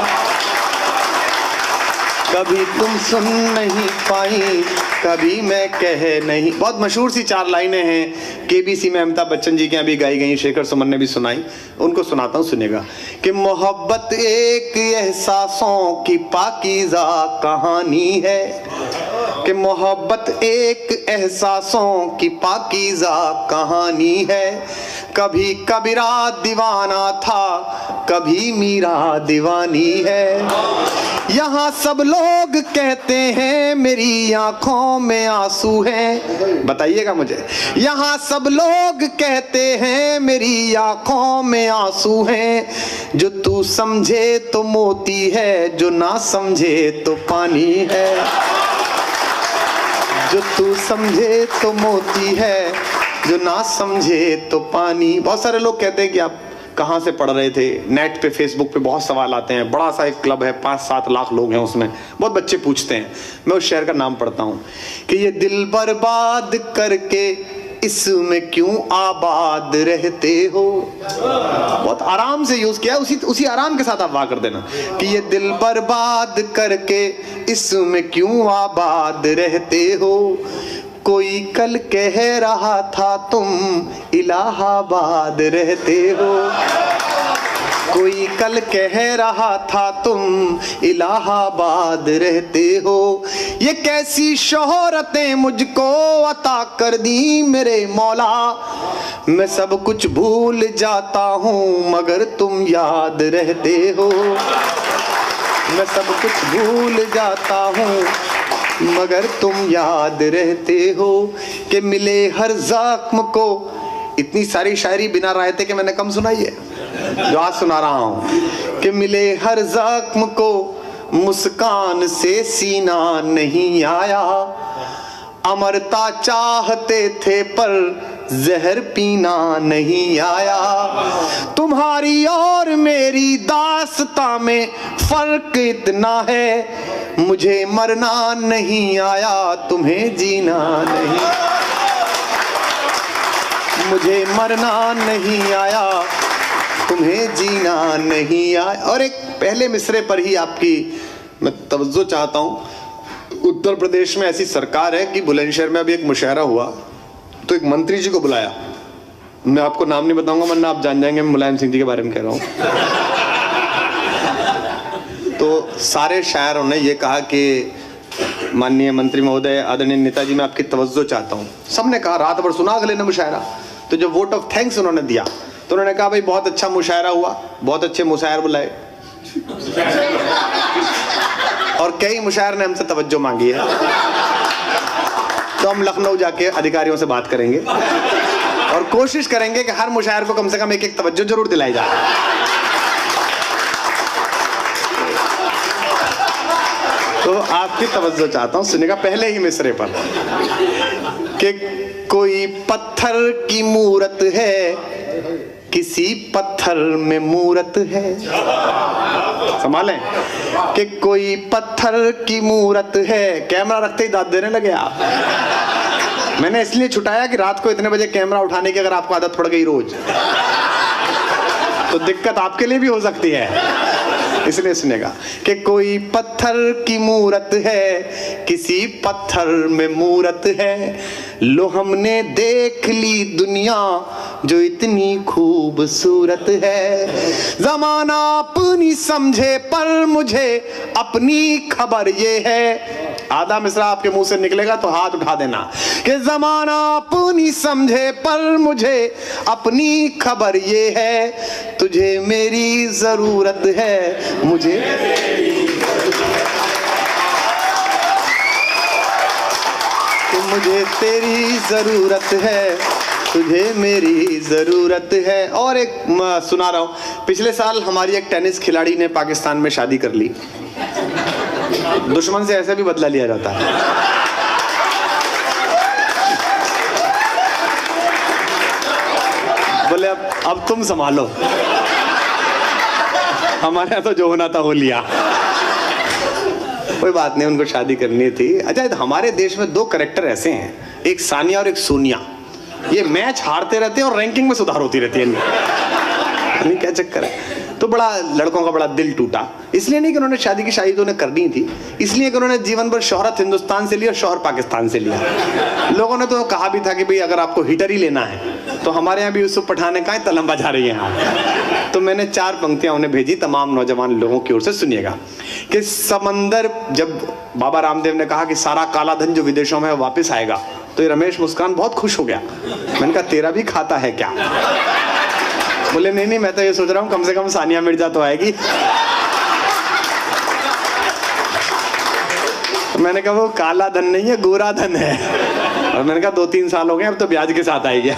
A: कभी तुम सुन नहीं पाई, कभी मैं कह नहीं। बहुत मशहूर सी 4 लाइनें हैं, केबीसी में अमिताभ बच्चन जी के अभी गाई गई, शेखर सुमन ने भी सुनाई, उनको सुनाता हूँ, सुनेगा। कि मोहब्बत एक एहसासों की पाकीज़ा कहानी है। कि मोहब्बत एक एहसासों की पाकीज़ा कहानी है। कभी कबीरा दीवाना था, कभी मीरा दीवानी है। यहाँ सब लोग कहते हैं मेरी आंखों में आंसू हैं। बताइएगा मुझे। यहाँ सब लोग कहते हैं मेरी आंखों में आंसू हैं। जो तू समझे तो मोती है, जो ना समझे तो पानी है। जो तू समझे तो मोती है, जो ना समझे तो पानी। बहुत सारे लोग कहते हैं कि आप कहाँ से पढ़ रहे थे। नेट पे, फेसबुक पे बहुत सवाल आते हैं। बड़ा सा एक क्लब है, 5-7 लाख लोग हैं उसमें। बहुत बच्चे पूछते हैं, मैं उस शहर का नाम पढ़ता हूँ कि ये दिल बर्बाद करके इसमें क्यों आबाद रहते हो। बहुत आराम से यूज किया, उसी आराम के साथ आप वाह कर देना कि ये दिल बर्बाद करके इसमें क्यों आबाद रहते हो। कोई कल कह रहा था तुम इलाहाबाद रहते हो। कोई कल कह रहा था तुम इलाहाबाद रहते हो। ये कैसी शोहरतें मुझको अता कर दी मेरे मौला। मैं सब कुछ भूल जाता हूँ मगर तुम याद रहते हो। मैं सब कुछ भूल जाता हूँ मगर तुम याद रहते हो। कि मिले हर जख्म को। इतनी सारी शायरी बिना रायते के मैंने कम सुनाई है जो आज सुना रहा हूं। कि मिले हर जख्म को मुस्कान से सीना नहीं आया। अमरता चाहते थे पर जहर पीना नहीं आया। तुम्हारी और मेरी दास्तां में फर्क इतना है। मुझे मरना नहीं आया, तुम्हें जीना नहीं। मुझे मरना नहीं आया, तुम्हें जीना नहीं आया। और एक पहले मिसरे पर ही आपकी मैं तवज्जो चाहता हूं। उत्तर प्रदेश में ऐसी सरकार है कि बुलंदशहर में अभी एक मुशायरा हुआ तो एक मंत्री जी को बुलाया। मैं आपको नाम नहीं बताऊंगा वरना आप जान जाएंगे मैं मुलायम सिंह जी के बारे में कह रहा हूं। तो सारे शायरों ने ये कहा कि माननीय मंत्री महोदय, आदरणीय नेताजी, मैं आपकी तवज्जो चाहता हूँ। सबने कहा, रात भर सुना अगले ने मुशायरा। तो जब वोट ऑफ थैंक्स उन्होंने दिया तो उन्होंने कहा भाई बहुत अच्छा मुशायरा हुआ, बहुत अच्छे मुशायर बुलाए। और कई मुशायर ने हमसे तवज्जो मांगी है तो हम लखनऊ जाके अधिकारियों से बात करेंगे और कोशिश करेंगे कि हर मुशायर को कम से कम एक तवज्जो जरूर दिलाई जाए। तो आपकी तवज्जो चाहता हूं, सुनिएगा पहले ही मिसरे पर कि कोई पत्थर की मूरत है, किसी पत्थर में मूरत है। संभालें कि कोई पत्थर की मूरत है। कैमरा रखते ही दांत देने लगे आप। मैंने इसलिए छुटाया कि रात को इतने बजे कैमरा उठाने की अगर आपको आदत पड़ गई रोज तो दिक्कत आपके लिए भी हो सकती है। इसलिए सुनेगा कि कोई पत्थर की मूरत है, किसी पत्थर में मूरत है। लो हमने देख ली दुनिया जो इतनी खूबसूरत है। जमाना अपनी समझे पर मुझे अपनी खबर ये है। आधा मिसरा आपके मुंह से निकलेगा तो हाथ उठा देना कि जमाना अपनी समझे पर मुझे अपनी खबर ये है। तुझे मेरी जरूरत है, मुझे मुझे तेरी जरूरत है, तुझे मेरी जरूरत है। और एक सुना रहा हूं, पिछले साल हमारी एक टेनिस खिलाड़ी ने पाकिस्तान में शादी कर ली। दुश्मन से ऐसे भी बदला लिया जाता है। अब तुम संभालो, हमारे यहाँ तो जो होना था हो लिया। कोई बात नहीं, उनको शादी करनी थी। अच्छा, हमारे देश में दो कैरेक्टर ऐसे हैं, एक सानिया और एक सोनिया। ये मैच हारते रहते हैं और रैंकिंग में सुधार होती रहती है इनकी। क्या चक्कर है? तो बड़ा लड़कों का बड़ा दिल टूटा, इसलिए नहीं कि उन्होंने शादी की शादी तो उन्हें करनी थी, इसलिए कि उन्होंने जीवन भर शोहरत हिंदुस्तान से ली और शौहर पाकिस्तान से लिया। लोगों ने तो कहा भी था कि भाई अगर आपको हीटर ही लेना है तो हमारे यहाँ भी यूसुफ पठान का तलम बजा रही है यहाँ। तो मैंने 4 पंक्तियां उन्हें भेजी, तमाम नौजवान लोगों की ओर से सुनिएगा। कि समंदर, जब बाबा रामदेव ने कहा कि सारा काला धन जो विदेशों में वापस आएगा, तो ये रमेश मुस्कान बहुत खुश हो गया। मैंने कहा तेरा भी खाता है क्या? बोले नहीं, मैं तो ये सोच रहा हूँ कम से कम सानिया मिर्जा तो आएगी। मैंने कहा वो काला धन नहीं है, गोरा धन है। और मैंने कहा 2-3 साल हो गए, अब तो ब्याज के साथ आएगी।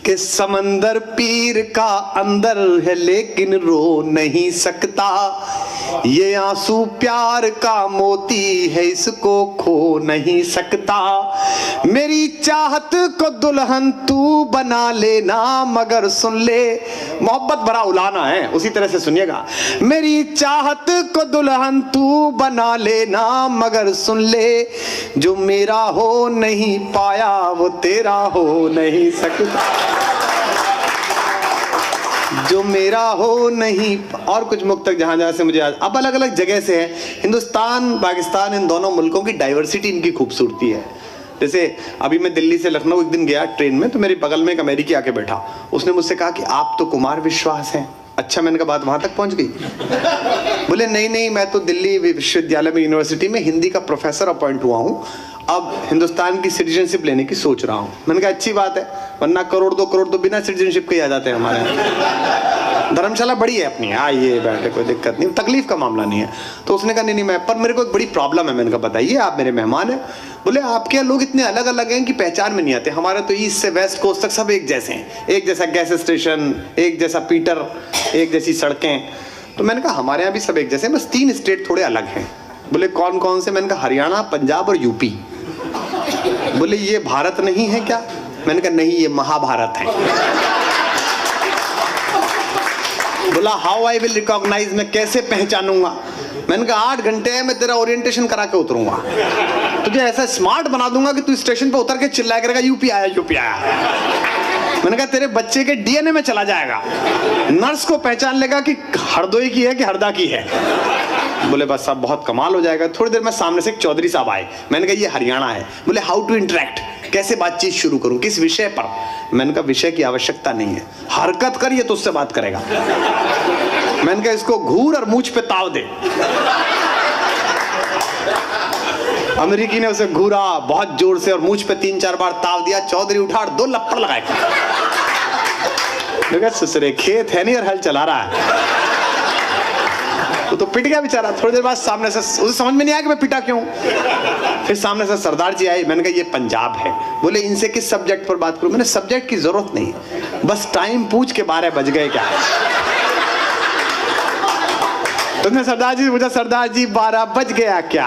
A: कि समंदर पीर का अंदर है लेकिन रो नहीं सकता, ये आंसू प्यार का मोती है इसको खो नहीं सकता। मेरी चाहत को दुल्हन तू बना लेना, मगर सुन ले, मोहब्बत भरा उलाना है, उसी तरह से सुनिएगा। मेरी चाहत को दुल्हन तू बना लेना, मगर सुन ले, जो मेरा हो नहीं पाया वो तेरा हो नहीं सकता, जो मेरा हो नहीं। और कुछ मुक्तक जहां जहां से मुझे अब अलग अलग जगह से है। हिंदुस्तान पाकिस्तान, इन दोनों मुल्कों की डाइवर्सिटी, इनकी खूबसूरती है। जैसे अभी मैं दिल्ली से लखनऊ एक दिन गया ट्रेन में, तो मेरे बगल में एक अमेरिकी आके बैठा। उसने मुझसे कहा कि आप तो कुमार विश्वास हैं। अच्छा, मैंने कहा बात वहां तक पहुंच गई? बोले नहीं, मैं तो दिल्ली विश्वविद्यालय में, यूनिवर्सिटी में हिंदी का प्रोफेसर अपॉइंट हुआ हूँ, अब हिंदुस्तान की सिटीजनशिप लेने की सोच रहा हूँ। मैंने कहा अच्छी बात है, वरना करोड़ 2 करोड़ तो बिना सिटीजनशिप के ही आ जाते हैं हमारे यहाँ। धर्मशाला बड़ी है अपनी, आइए बैठे, कोई दिक्कत नहीं, तकलीफ का मामला नहीं है। तो उसने कहा नहीं, मैं, पर मेरे को एक बड़ी प्रॉब्लम है। मैंने कहा बताइए, आप मेरे मेहमान हैं। बोले आपके यहाँ लोग इतने अलग अलग हैं कि पहचान में नहीं आते। हमारे तो ईस्ट से वेस्ट कोस्ट तक सब एक जैसे हैं, एक जैसा गैस स्टेशन, एक जैसा पीटर, एक जैसी सड़कें। तो मैंने कहा हमारे यहाँ भी सब एक जैसे, बस 3 स्टेट थोड़े अलग हैं। बोले कौन कौन से? मैंने कहा हरियाणा, पंजाब और यूपी। बोले ये भारत नहीं है क्या? मैंने कहा नहीं, ये महाभारत है। बोला हाउ आई विल रिकॉग्नाइज, मैं कैसे पहचानूंगा? मैंने कहा 8 घंटे मैं तेरा ओरिएंटेशन करा के उतरूंगा, तुझे ऐसा स्मार्ट बना दूंगा कि तू स्टेशन पे उतर के चिल्लाया करेगा यूपी आया, यूपी आया। मैंने कहा तेरे बच्चे के डीएनए में चला जाएगा, नर्स को पहचान लेगा कि हरदोई की है कि हरदा की है। बोले बस साहब बहुत कमाल हो जाएगा। थोड़ी देर में सामने से एक चौधरी साहब आए। मैंने कहा ये हरियाणा है। बोले हाउ टू इंटरेक्ट, कैसे बातचीत शुरू करूं, किस विषय पर? मैंने कहा विषय की आवश्यकता नहीं है, हरकत कर, ये तो उससे बात करेगा। मैंने कहा इसको घूर और मूंछ पे ताव दे। अमेरिकी ने उसे घूरा बहुत जोर से और मूंछ पे 3-4 बार ताव दिया। चौधरी उठा और 2 लपड़ लगाए। ससुरे खेत है नहीं और हल चला रहा है। तो पिट गया बेचारा। थोड़ी देर बाद सामने से, उसे समझ में नहीं आया कि मैं पिटा क्यों। फिर सामने से सरदार जी आए। मैंने कहा ये पंजाब है। बोले इनसे किस सब्जेक्ट पर बात करूं? मैंने सब्जेक्ट की जरूरत नहीं, बस टाइम पूछ के 12 बज गए क्या? तुमने सरदार जी पूछा, सरदार जी 12 बज गया क्या?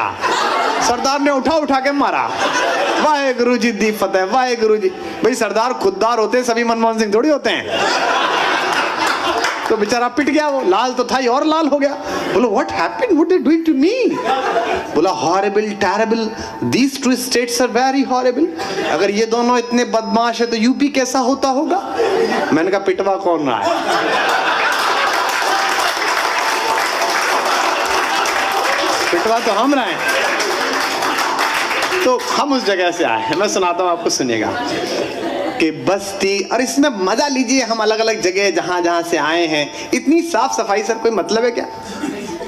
A: सरदार ने उठा के मारा। वाहेगुरु जी दी फतेह, वाहेगुरु जी। भाई सरदार खुददार होते, सभी मनमोहन सिंह थोड़ी होते हैं। तो बेचारा पिट गया, वो लाल तो था ही और लाल हो गया। बोलो what happened, what they doing to me? बोला horrible, terrible, these 2 states are very horrible. अगर ये दोनों इतने बदमाश है तो यूपी कैसा होता होगा? मैंने कहा पिटवा कौन रहा है? पिटवा तो हम रहे हैं। तो हम उस जगह से आए हैं, मैं सुनाता हूं आपको, सुनिएगा। कि बस्ती, और इसमें मजा लीजिए, हम अलग अलग जगह जहां जहां से आए हैं। इतनी साफ सफाई, सर कोई मतलब है क्या?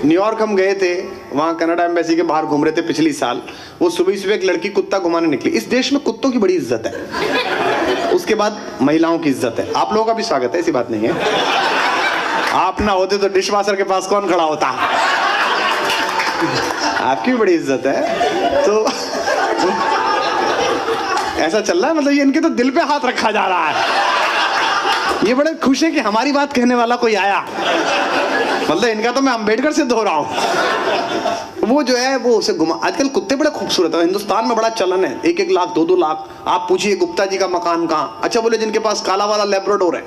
A: न्यूयॉर्क हम गए थे, वहां कनाडा एम्बेसी के बाहर घूम रहे थे पिछली साल। वो सुबह एक लड़की कुत्ता घुमाने निकली। इस देश में कुत्तों की बड़ी इज्जत है, उसके बाद महिलाओं की इज्जत है। आप लोगों का भी स्वागत है, ऐसी बात नहीं है। आप ना होते तो डिशवाशर के पास कौन खड़ा होता? आपकी भी बड़ी इज्जत है। तो ऐसा चल रहा है, मतलब ये इनके तो दिल पे हाथ रखा जा रहा है। ये बड़े खुश है कि हमारी बात कहने वाला कोई आया। मतलब इनका तो मैं अंबेडकर से धो रहा हूं। वो जो है वो उसे घुमा। आजकल कुत्ते बड़े खूबसूरत है, हिंदुस्तान में बड़ा चलन है, 1-1 लाख 2-2 लाख। आप पूछिए गुप्ता जी का मकान कहाँ, अच्छा बोले जिनके पास काला वाला लैब्राडोर है,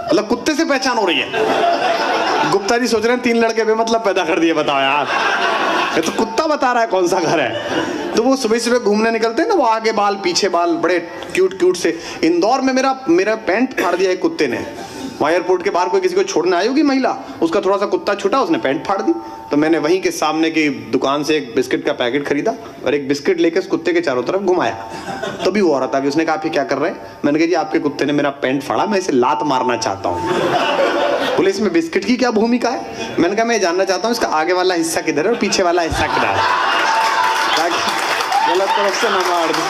A: मतलब कुत्ते से पहचान हो रही है। गुप्ता जी सोच रहे हैं 3 लड़के बेमतलब पैदा कर दिए, बताओ यार, ये तो कुत्ता बता रहा है कौन सा घर है। तो वो सुबह सुबह घूमने निकलते हैं ना, वो आगे बाल पीछे बाल, बड़े क्यूट क्यूट से। इंदौर में मेरा पैंट फाड़ दिया एक कुत्ते ने। वहाँ एयरपोर्ट के बाहर कोई किसी को छोड़ने आई होगी महिला, उसका थोड़ा सा कुत्ता छूटा, उसने पैंट फाड़ दी। तो मैंने वहीं के सामने की दुकान से एक बिस्किट का पैकेट खरीदा और एक बिस्किट लेकर उस कुत्ते के चारों तरफ घुमाया। तो भी वो औरत आ गई, उसने कहा आप ये क्या कर रहे हैं? मैंने कहा जी आपके कुत्ते ने मेरा पैंट फाड़ा, मैं इसे लात मारना चाहता हूँ। पुलिस में बिस्किट की क्या भूमिका है? मैंने कहा मैं जानना चाहता हूँ इसका आगे वाला हिस्सा किधर है और पीछे वाला हिस्सा किधर है, ताकि गलत तरफ से ना मार दे।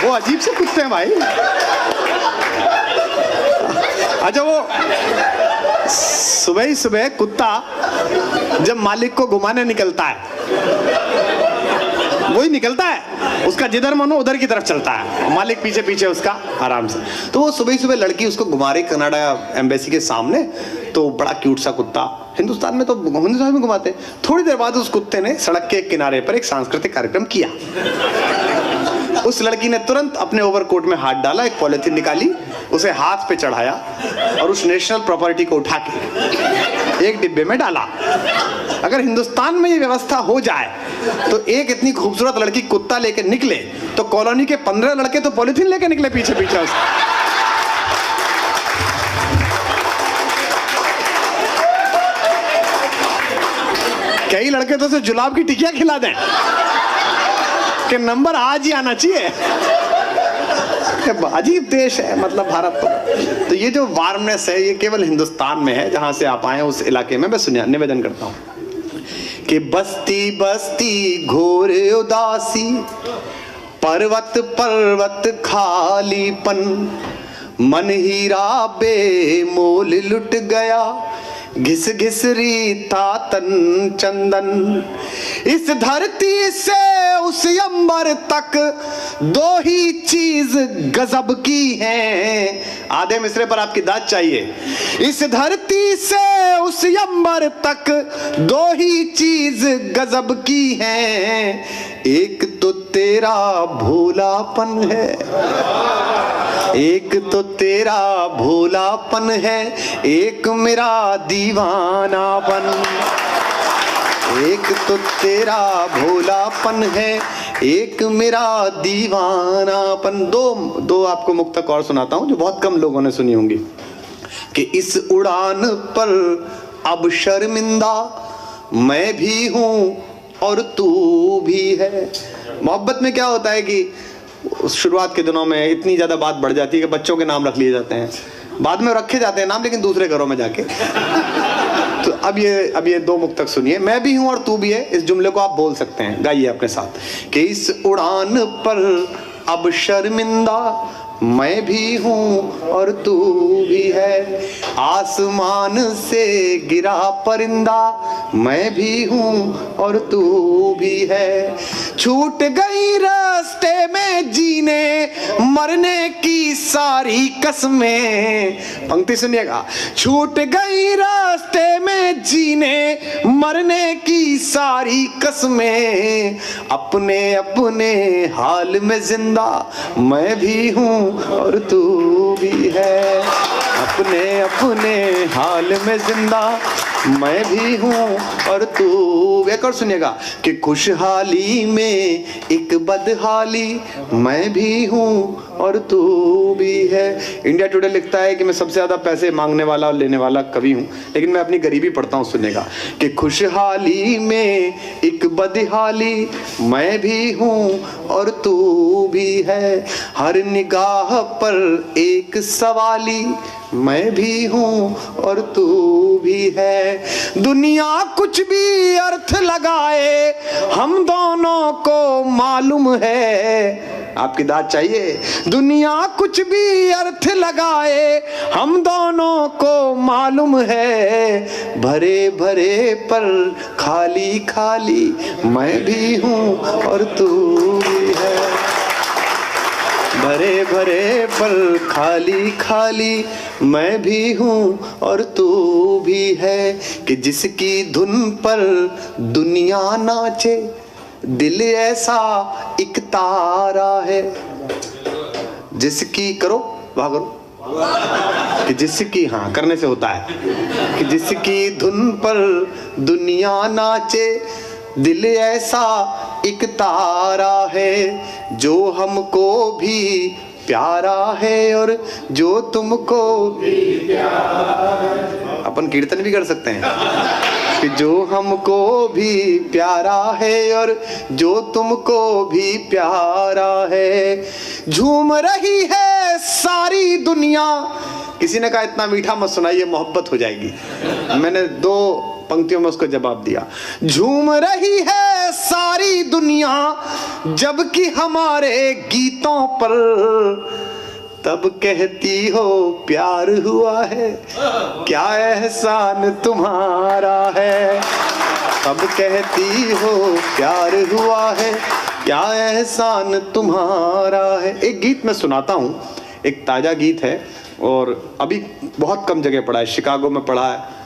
A: वो अजीब से कुत्ते हैं भाई। अच्छा, वो सुबह ही सुबह कुत्ता जब मालिक को घुमाने निकलता है, वही निकलता है, उसका जिधर मन हो उधर की तरफ चलता है, मालिक पीछे पीछे उसका आराम से। तो वो सुबह ही सुबह लड़की उसको घुमा रही कनाडा एम्बेसी के सामने, तो बड़ा क्यूट सा कुत्ता, हिंदुस्तान में घुमाते। थोड़ी देर बाद उस कुत्ते ने सड़क के किनारे पर एक सांस्कृतिक कार्यक्रम किया। उस लड़की ने तुरंत अपने ओवरकोट में हाथ डाला, एक पॉलिथीन निकाली, उसे हाथ पे चढ़ाया और उस नेशनल प्रॉपर्टी को उठा के एक डिब्बे में डाला। अगर हिंदुस्तान में ये व्यवस्था हो जाए तो एक इतनी खूबसूरत लड़की कुत्ता लेके निकले तो कॉलोनी के 15 लड़के तो पॉलिथीन लेके निकले पीछे पीछे उसके। कई लड़के तो उसे जुलाब की टिकिया खिला दें कि नंबर आज ही आना चाहिए। अजीब देश है मतलब भारत। तो ये जो वार्मनेस है ये केवल हिंदुस्तान में है, जहां से आप आए उस इलाके में। मैं निवेदन करता हूं कि बस्ती बस्ती घोर उदासी, पर्वत पर्वत खालीपन, मन हीरा बेमोल लुट गया, घिस घिस रीता तन चंदन। इस धरती से उस अंबर तक दो ही चीज गजब की है। आधे मिसरे पर आपकी दाद चाहिए। इस धरती से उस अंबर तक दो ही चीज गजब की है, एक तो तेरा भोलापन है, एक तो तेरा भोलापन है, एक मेरा दीवानापन। एक तो तेरा भोलापन है, एक मेरा दीवानापन। दो आपको मुक्तक और सुनाता हूं जो बहुत कम लोगों ने सुनी होंगी। कि इस उड़ान पर अब शर्मिंदा मैं भी हूं और तू भी है। मोहब्बत में क्या होता है कि शुरुआत के दिनों में इतनी ज्यादा बात बढ़ जाती है कि बच्चों के नाम रख लिए जाते हैं, बाद में रखे जाते हैं नाम लेकिन दूसरे घरों में जाके। तो अब ये 2 मुक्तक सुनिए। मैं भी हूं और तू भी है, इस जुमले को आप बोल सकते हैं, गाइए अपने साथ। कि इस उड़ान पर अब शर्मिंदा मैं भी हूं और तू भी है, आसमान से गिरा परिंदा मैं भी हूं और तू भी है, छूट गई रास्ते में जीने मरने की सारी कसमें। पंक्ति सुनिएगा। छूट गई रास्ते में जीने मरने की सारी कसमें, अपने अपने हाल में जिंदा मैं भी हूं और तू भी है, अपने अपने हाल में जिंदा मैं भी हूं और तू। एक और सुनिएगा। कि खुशहाली में एक बदहाली मैं भी हूं और तू भी है। इंडिया टुडे लिखता है कि मैं सबसे ज्यादा पैसे मांगने वाला और लेने वाला कवि हूं, लेकिन मैं अपनी गरीबी पढ़ता हूं। सुनिएगा। कि खुशहाली में एक बदहाली मैं भी हूं और तू भी है, हर निगाह पर एक सवाली मैं भी हूं और तू भी है, दुनिया कुछ भी अर्थ लगाए हम दोनों को मालूम है। आपकी दाद चाहिए। दुनिया कुछ भी अर्थ लगाए हम दोनों को मालूम है, भरे भरे पर खाली खाली मैं भी हूं और तू भी है, भरे भरे पल खाली खाली मैं भी हूँ और तू भी है, कि जिसकी धुन पर दुनिया नाचे दिल ऐसा एक तारा है, जिसकी करो वाह करो कि जिसकी, हाँ करने से होता है, कि जिसकी धुन पर दुनिया नाचे दिल ऐसा एक तारा है, जो हमको भी प्यारा है और जो तुमको भी प्यारा है। अपन कीर्तन भी कर सकते हैं कि जो हमको भी प्यारा है और जो तुमको भी प्यारा है। झूम रही है सारी दुनिया, किसी ने कहा इतना मीठा मत सुनाइए मोहब्बत हो जाएगी, मैंने 2 पंक्तियों में उसको जवाब दिया। झूम रही है सारी दुनिया जबकि हमारे गीतों पर, तब कहती हो प्यार हुआ है, क्या एहसान तुम्हारा है। तब कहती हो प्यार हुआ है, क्या एहसान तुम्हारा है। एक गीत मैं सुनाता हूँ, एक ताजा गीत है और अभी बहुत कम जगह पढ़ा है, शिकागो में पढ़ा है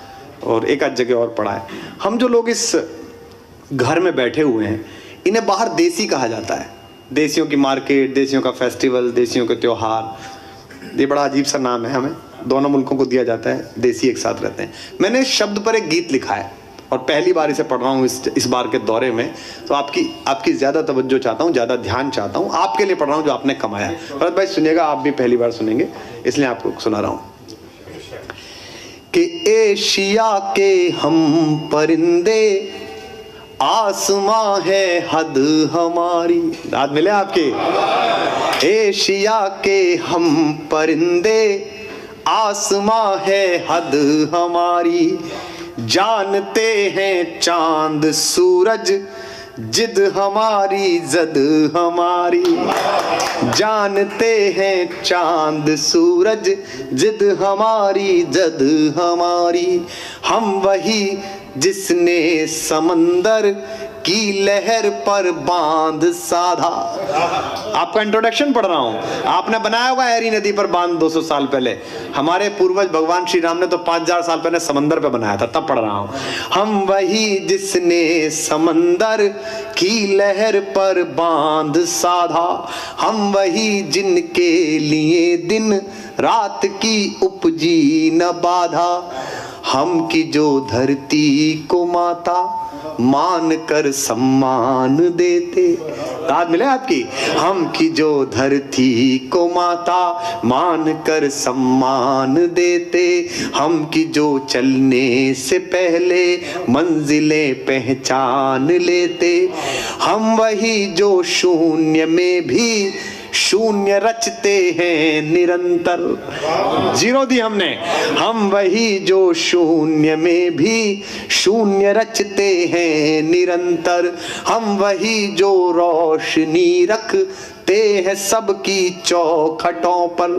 A: और एक आध जगह और पढ़ा है। हम जो लोग इस घर में बैठे हुए हैं, इन्हें बाहर देसी कहा जाता है। देसियों की मार्केट, देसियों का फेस्टिवल, देसियों के त्योहार, ये बड़ा अजीब सा नाम है, हमें दोनों मुल्कों को दिया जाता है, देसी एक साथ रहते हैं। मैंने इस शब्द पर एक गीत लिखा है और पहली बार इसे पढ़ रहा हूँ इस बार के दौरे में, तो आपकी ज़्यादा तवज्जो चाहता हूँ, ज़्यादा ध्यान चाहता हूँ, आपके लिए पढ़ रहा हूँ जो आपने कमाया। भरत भाई सुनिएगा, आप भी पहली बार सुनेंगे इसलिए आपको सुना रहा हूँ। कि एशिया के हम परिंदे, आसमां है हद हमारी। दाद मिले आपके। एशिया के हम परिंदे, आसमां है हद हमारी, जानते हैं चांद सूरज, जिद हमारी जद हमारी। जानते हैं चांद सूरज, जिद हमारी जद हमारी। हम वही जिसने समंदर की लहर पर बांध साधा। आपका इंट्रोडक्शन पढ़ रहा हूं, आपने बनाया होगा हैरी नदी पर बांध 200 साल पहले। हमारे पूर्वज भगवान श्री राम ने तो 5000 साल पहले समंदर पे बनाया था, तब पढ़ रहा हूं। हम वही जिसने समंदर की लहर पर बांध साधा, हम वही जिनके लिए दिन रात की उपजी न बाधा। हम की जो धरती को माता मान कर सम्मान देते। दाद मिले आपकी। हम की जो धरती को माता मान कर सम्मान देते। हम की जो चलने से पहले मंजिलें पहचान लेते। हम वही जो शून्य में भी शून्य रचते हैं निरंतर। 0 दी हमने। हम वही जो शून्य में भी शून्य रचते हैं निरंतर। हम वही जो रोशनी रखते हैं सबकी चौखटों पर।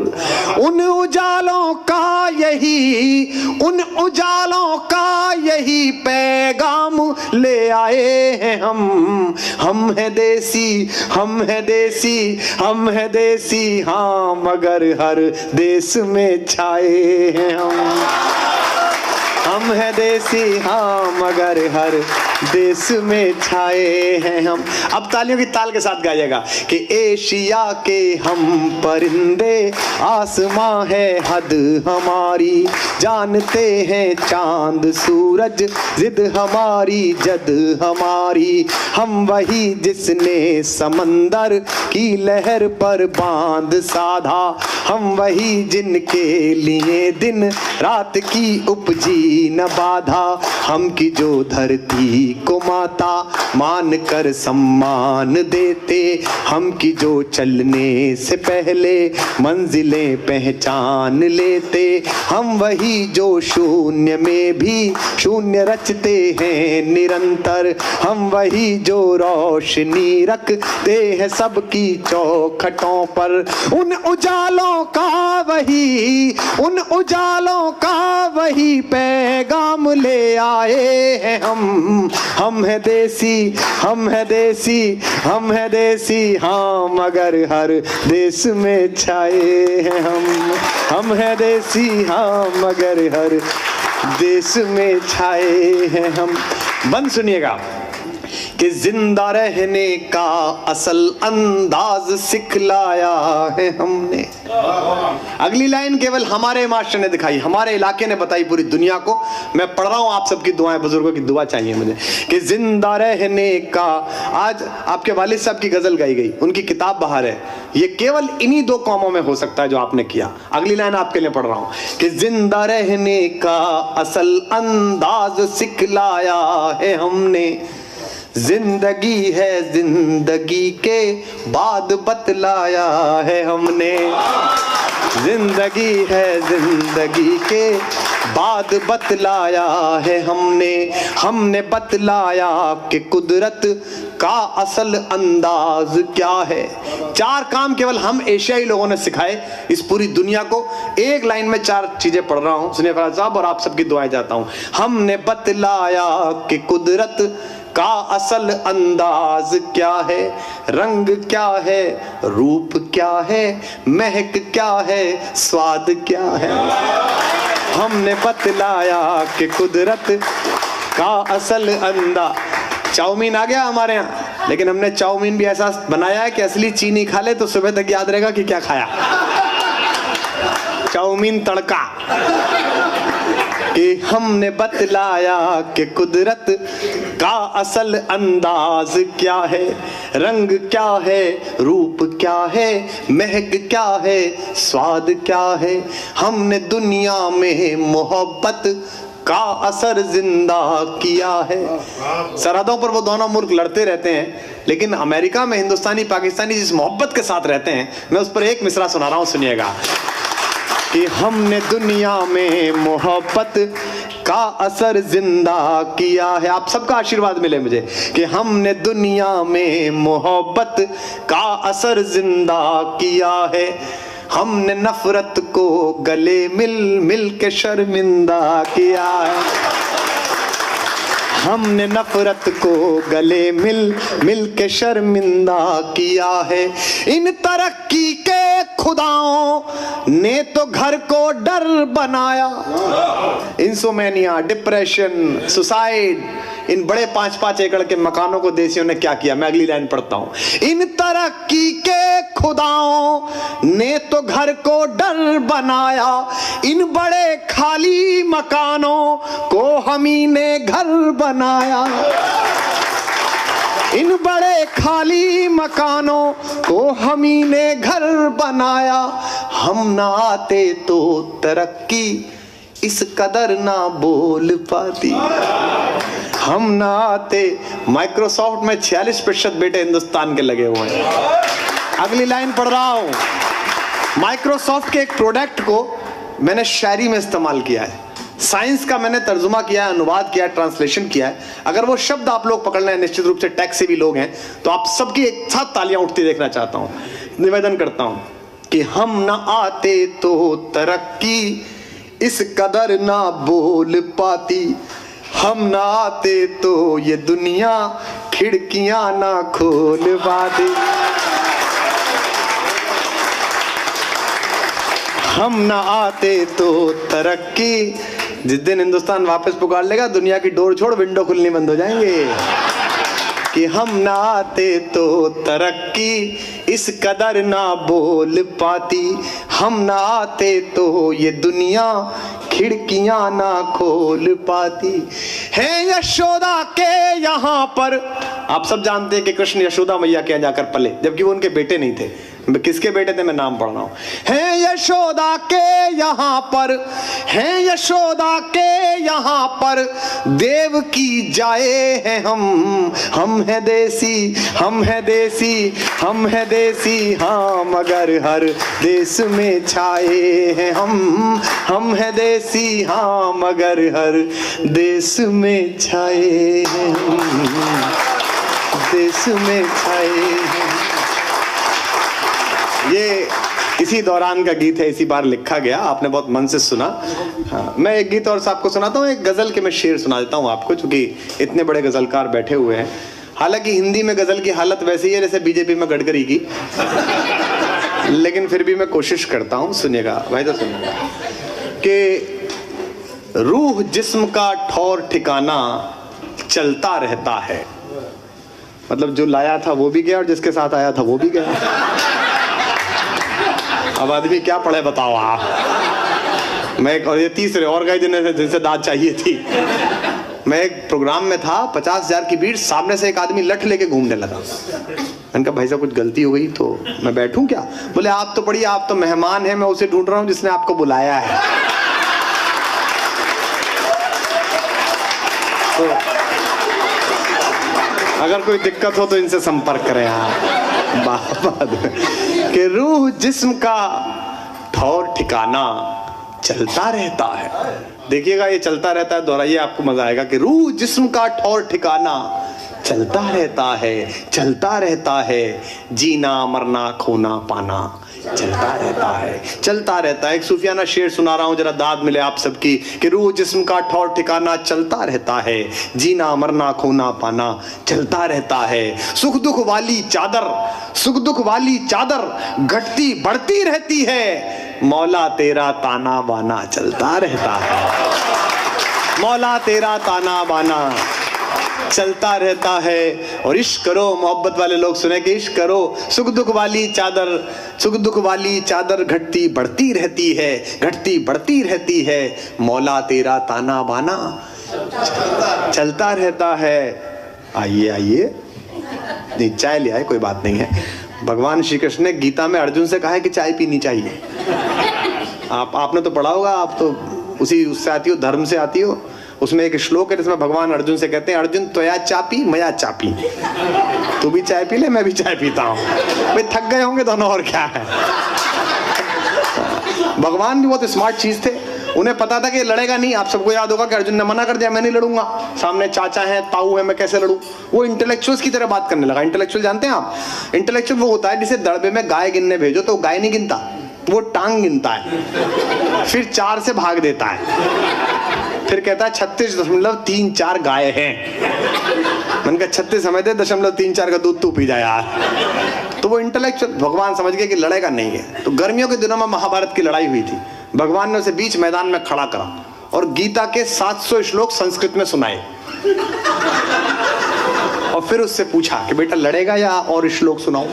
A: उन उजालों का यही पैगाम ले आए हैं हम है देसी, हम है देसी, हम है देसी, हाँ मगर हर देश में छाए हैं हम है देसी, हाँ मगर हर देश में छाए हैं हम। अब तालियों की ताल के साथ गाइएगा कि एशिया के हम परिंदे, आसमां है हद हमारी, जानते हैं चांद सूरज, जिद हमारी जद हमारी। हम वही जिसने समंदर की लहर पर बांध साधा। हम वही जिनके लिए दिन रात की उपजी न बाधा। हम की जो धरती को माता मान कर सम्मान देते। हम की जो चलने से पहले मंजिलें पहचान लेते। हम वही जो शून्य में भी शून्य रचते हैं निरंतर। हम वही जो रोशनी रखते हैं सबकी चौखटों पर। उन उजालों का वही पैगाम पैगाम ले आए हैं हम है देसी, हम है देसी, हम है देसी, हाँ मगर हर देश में छाए हैं हम है देसी, हाँ मगर हर देश में छाए हैं हम। बंद सुनिएगा कि जिंदा रहने का असल अंदाज सिखलाया है हमने। अगली लाइन केवल हमारे मास्टर ने दिखाई, हमारे इलाके ने बताई पूरी दुनिया को। मैं पढ़ रहा हूं आप सबकी दुआएं, बुजुर्गों की दुआ चाहिए मुझे कि जिंदा रहने का। आज आपके वालिद साहब की गजल गाई गई, उनकी किताब बाहर है। ये केवल इन्हीं दो कौमों में हो सकता है जो आपने किया। अगली लाइन आपके लिए पढ़ रहा हूं कि जिंदा रहने का असल अंदाज सिखलाया है हमने। जिंदगी है जिंदगी के बाद बतलाया है हमने। जिंदगी है जिंदगी के बाद बतलाया है हमने बतलाया कि कुदरत का असल अंदाज क्या है। 4 काम केवल हम एशियाई लोगों ने सिखाए इस पूरी दुनिया को। एक लाइन में 4 चीजें पढ़ रहा हूं, सुनिए फराज साहब, और आप सबकी दुआएं चाहता हूं। हमने बतलाया कि कुदरत का असल अंदाज क्या है, रंग क्या है, रूप क्या है, महक क्या है, स्वाद क्या है। हमने बतलाया कि कुदरत का असल अंदाज। चाउमीन आ गया हमारे यहाँ, लेकिन हमने चाउमीन भी ऐसा बनाया है कि असली चीनी खा ले तो सुबह तक याद रहेगा कि क्या खाया। चाउमीन तड़का। कि हमने बतलाया कि कुदरत का असल अंदाज क्या है, रंग क्या है, रूप क्या है, महक क्या है, स्वाद क्या है। हमने दुनिया में मोहब्बत का असर जिंदा किया है। सरहदों पर वो दोनों मुल्क लड़ते रहते हैं, लेकिन अमेरिका में हिंदुस्तानी पाकिस्तानी जिस मोहब्बत के साथ रहते हैं, मैं उस पर एक मिसरा सुना रहा हूं, सुनिएगा कि हमने दुनिया में मोहब्बत का असर जिंदा किया है। आप सबका आशीर्वाद मिले मुझे कि हमने दुनिया में मोहब्बत का असर जिंदा किया है। हमने नफरत को गले मिल मिल के शर्मिंदा किया है। हमने नफरत को गले मिल मिल के शर्मिंदा किया है। इन तरक्की के खुदाओं ने तो घर को डर बनाया। इंसोमेनिया, डिप्रेशन, सुसाइड, इन बड़े 5-5 एकड़ के मकानों को देसियों ने क्या किया। मैं अगली लाइन पढ़ता हूं। इन तरक्की के खुदाओं ने तो घर को डर बनाया, इन बड़े खाली मकानों को हम ही ने घर बनाया। इन बड़े खाली मकानों को हम ही ने घर बनाया। हम ना आते तो तरक्की इस कदर ना बोल पाती। हम ना आते। माइक्रोसॉफ्ट में 46% बेटे हिंदुस्तान के लगे हुए हैं। अगली लाइन पढ़ रहा हूं। माइक्रोसॉफ्ट के एक प्रोडक्ट को मैंने शायरी में इस्तेमाल किया है, साइंस का मैंने तर्जुमा किया है, अनुवाद किया है, ट्रांसलेशन किया है। अगर वो शब्द आप लोग पकड़ लें, निश्चित रूप से टैग से भी लोग हैं, तो आप सबकी एक साथ तालियां उठती देखना चाहता हूं। निवेदन करता हूं कि हम ना आते तो तरक्की इस कदर ना बोल पाती। हम ना आते तो ये दुनिया खिड़कियां ना खोल पाती। हम ना आते तो तरक्की, जिस दिन हिंदुस्तान वापस पुकार लेगा, दुनिया की डोर छोड़ विंडो खुलनी बंद हो जाएंगे। कि हम ना आते तो तरक्की इस कदर ना बोल पाती। हम ना आते तो ये दुनिया खिड़कियां ना खोल पाती। है यशोदा के यहाँ पर, आप सब जानते हैं कि कृष्ण यशोदा मैया के यहाँ जाकर पले, जबकि वो उनके बेटे नहीं थे। किसके बेटे थे, मैं नाम पढ़ रहा हूं। है यशोदा के यहाँ पर, है यशोदा के यहाँ पर देव की जाए हैं हम है देसी, हम है देसी, हम है देसी, हाँ मगर हर देश में छाए हैं हम है देसी, हाँ मगर हर देश में छाए हैं, देश में छाए हैं। ये इसी दौरान का गीत है, इसी बार लिखा गया, आपने बहुत मन से सुना। हाँ, मैं एक गीत और आपको सुनाता हूँ, एक गजल के मैं शेर सुना देता हूँ आपको, क्योंकि इतने बड़े गजलकार बैठे हुए हैं। हालांकि हिंदी में गजल की हालत वैसी है जैसे बीजेपी में गडकरी की, लेकिन फिर भी मैं कोशिश करता हूँ। सुनिएगा भाई, तो सुनिएगा कि रूह जिस्म का ठौर ठिकाना चलता रहता है। मतलब जो लाया था वो भी गया और जिसके साथ आया था वो भी गया। अब आदमी क्या पढ़े बताओ आप। मैं और ये तीसरे और गए जिनसे दाद चाहिए थी। मैं एक प्रोग्राम में था, 50,000 की भीड़, सामने से एक आदमी लठ लेके घूमने लगा। मैंने कहा भाई साहब कुछ गलती हो गई तो मैं बैठूं क्या? बोले आप तो पढ़िए, आप तो मेहमान हैं, मैं उसे ढूंढ रहा हूं जिसने आपको बुलाया है। तो अगर कोई दिक्कत हो तो इनसे संपर्क करें आप। कि रूह जिस्म का ठौर ठिकाना चलता रहता है। देखिएगा ये चलता रहता है, दोहराइए आपको मजा आएगा। कि रूह जिस्म का ठौर ठिकाना चलता रहता है, चलता रहता है, जीना मरना खोना पाना चलता रहता है, चलता रहता है। एक सूफियाना शेर सुना रहा हूं, जरा दाद मिले आप सबकी। कि रूह जिस्म का ठौर ठिकाना चलता रहता है, जीना मरना खोना पाना चलता रहता है। सुख दुख वाली चादर, सुख दुख वाली चादर घटती बढ़ती रहती है, मौला तेरा ताना बाना चलता रहता है, मौला तेरा ताना बाना चलता रहता है। और इश्क करो, मोहब्बत वाले लोग सुने कि इश्क करो, सुख दुख वाली चादर, सुख दुख वाली चादर घटती बढ़ती रहती है, घटती बढ़ती रहती है, मौला तेरा ताना बाना चलता रहता है। आइए आइए, नहीं चाय ले आए, कोई बात नहीं है। भगवान श्री कृष्ण ने गीता में अर्जुन से कहा है कि चाय पीनी चाहिए। आपने तो पढ़ा होगा, आप तो उससे आती हो, धर्म से आती हो। उसमें एक श्लोक है जिसमें भगवान अर्जुन से कहते हैं, अर्जुन त्वया चापी मया चापी, तू भी चाय पी ले मैं भी चाय पीता हूँ। भाई थक गए होंगे दोनों, और क्या है। भगवान भी बहुत स्मार्ट चीज थे, उन्हें पता था कि लड़ेगा नहीं। आप सबको याद होगा कि अर्जुन ने मना कर दिया, मैं नहीं लड़ूंगा, सामने चाचा है ताऊ है, मैं कैसे लड़ूं। वो इंटेलेक्चुअल्स की तरह बात करने लगा। इंटेलेक्चुअल जानते हैं आप? इंटेलेक्चुअल वो होता है जिसे दड़बे में गाय गिनने भेजो तो गाय नहीं गिनता, वो टांग गिनता है, फिर 4 से भाग देता है, फिर कहता है 36.34 गाय हैं। मैंने कहा 36 समझते, 0.34 का दूध तू पी जा यार। तो वो इंटेलेक्चुअल, भगवान समझ गए कि लड़ेगा नहीं है। तो गर्मियों के दिनों में महाभारत की लड़ाई हुई थी। भगवान ने उसे बीच मैदान में खड़ा करा और गीता के 700 श्लोक संस्कृत में सुनाए, और फिर उससे पूछा कि बेटा लड़ेगा या और श्लोक सुनाऊं?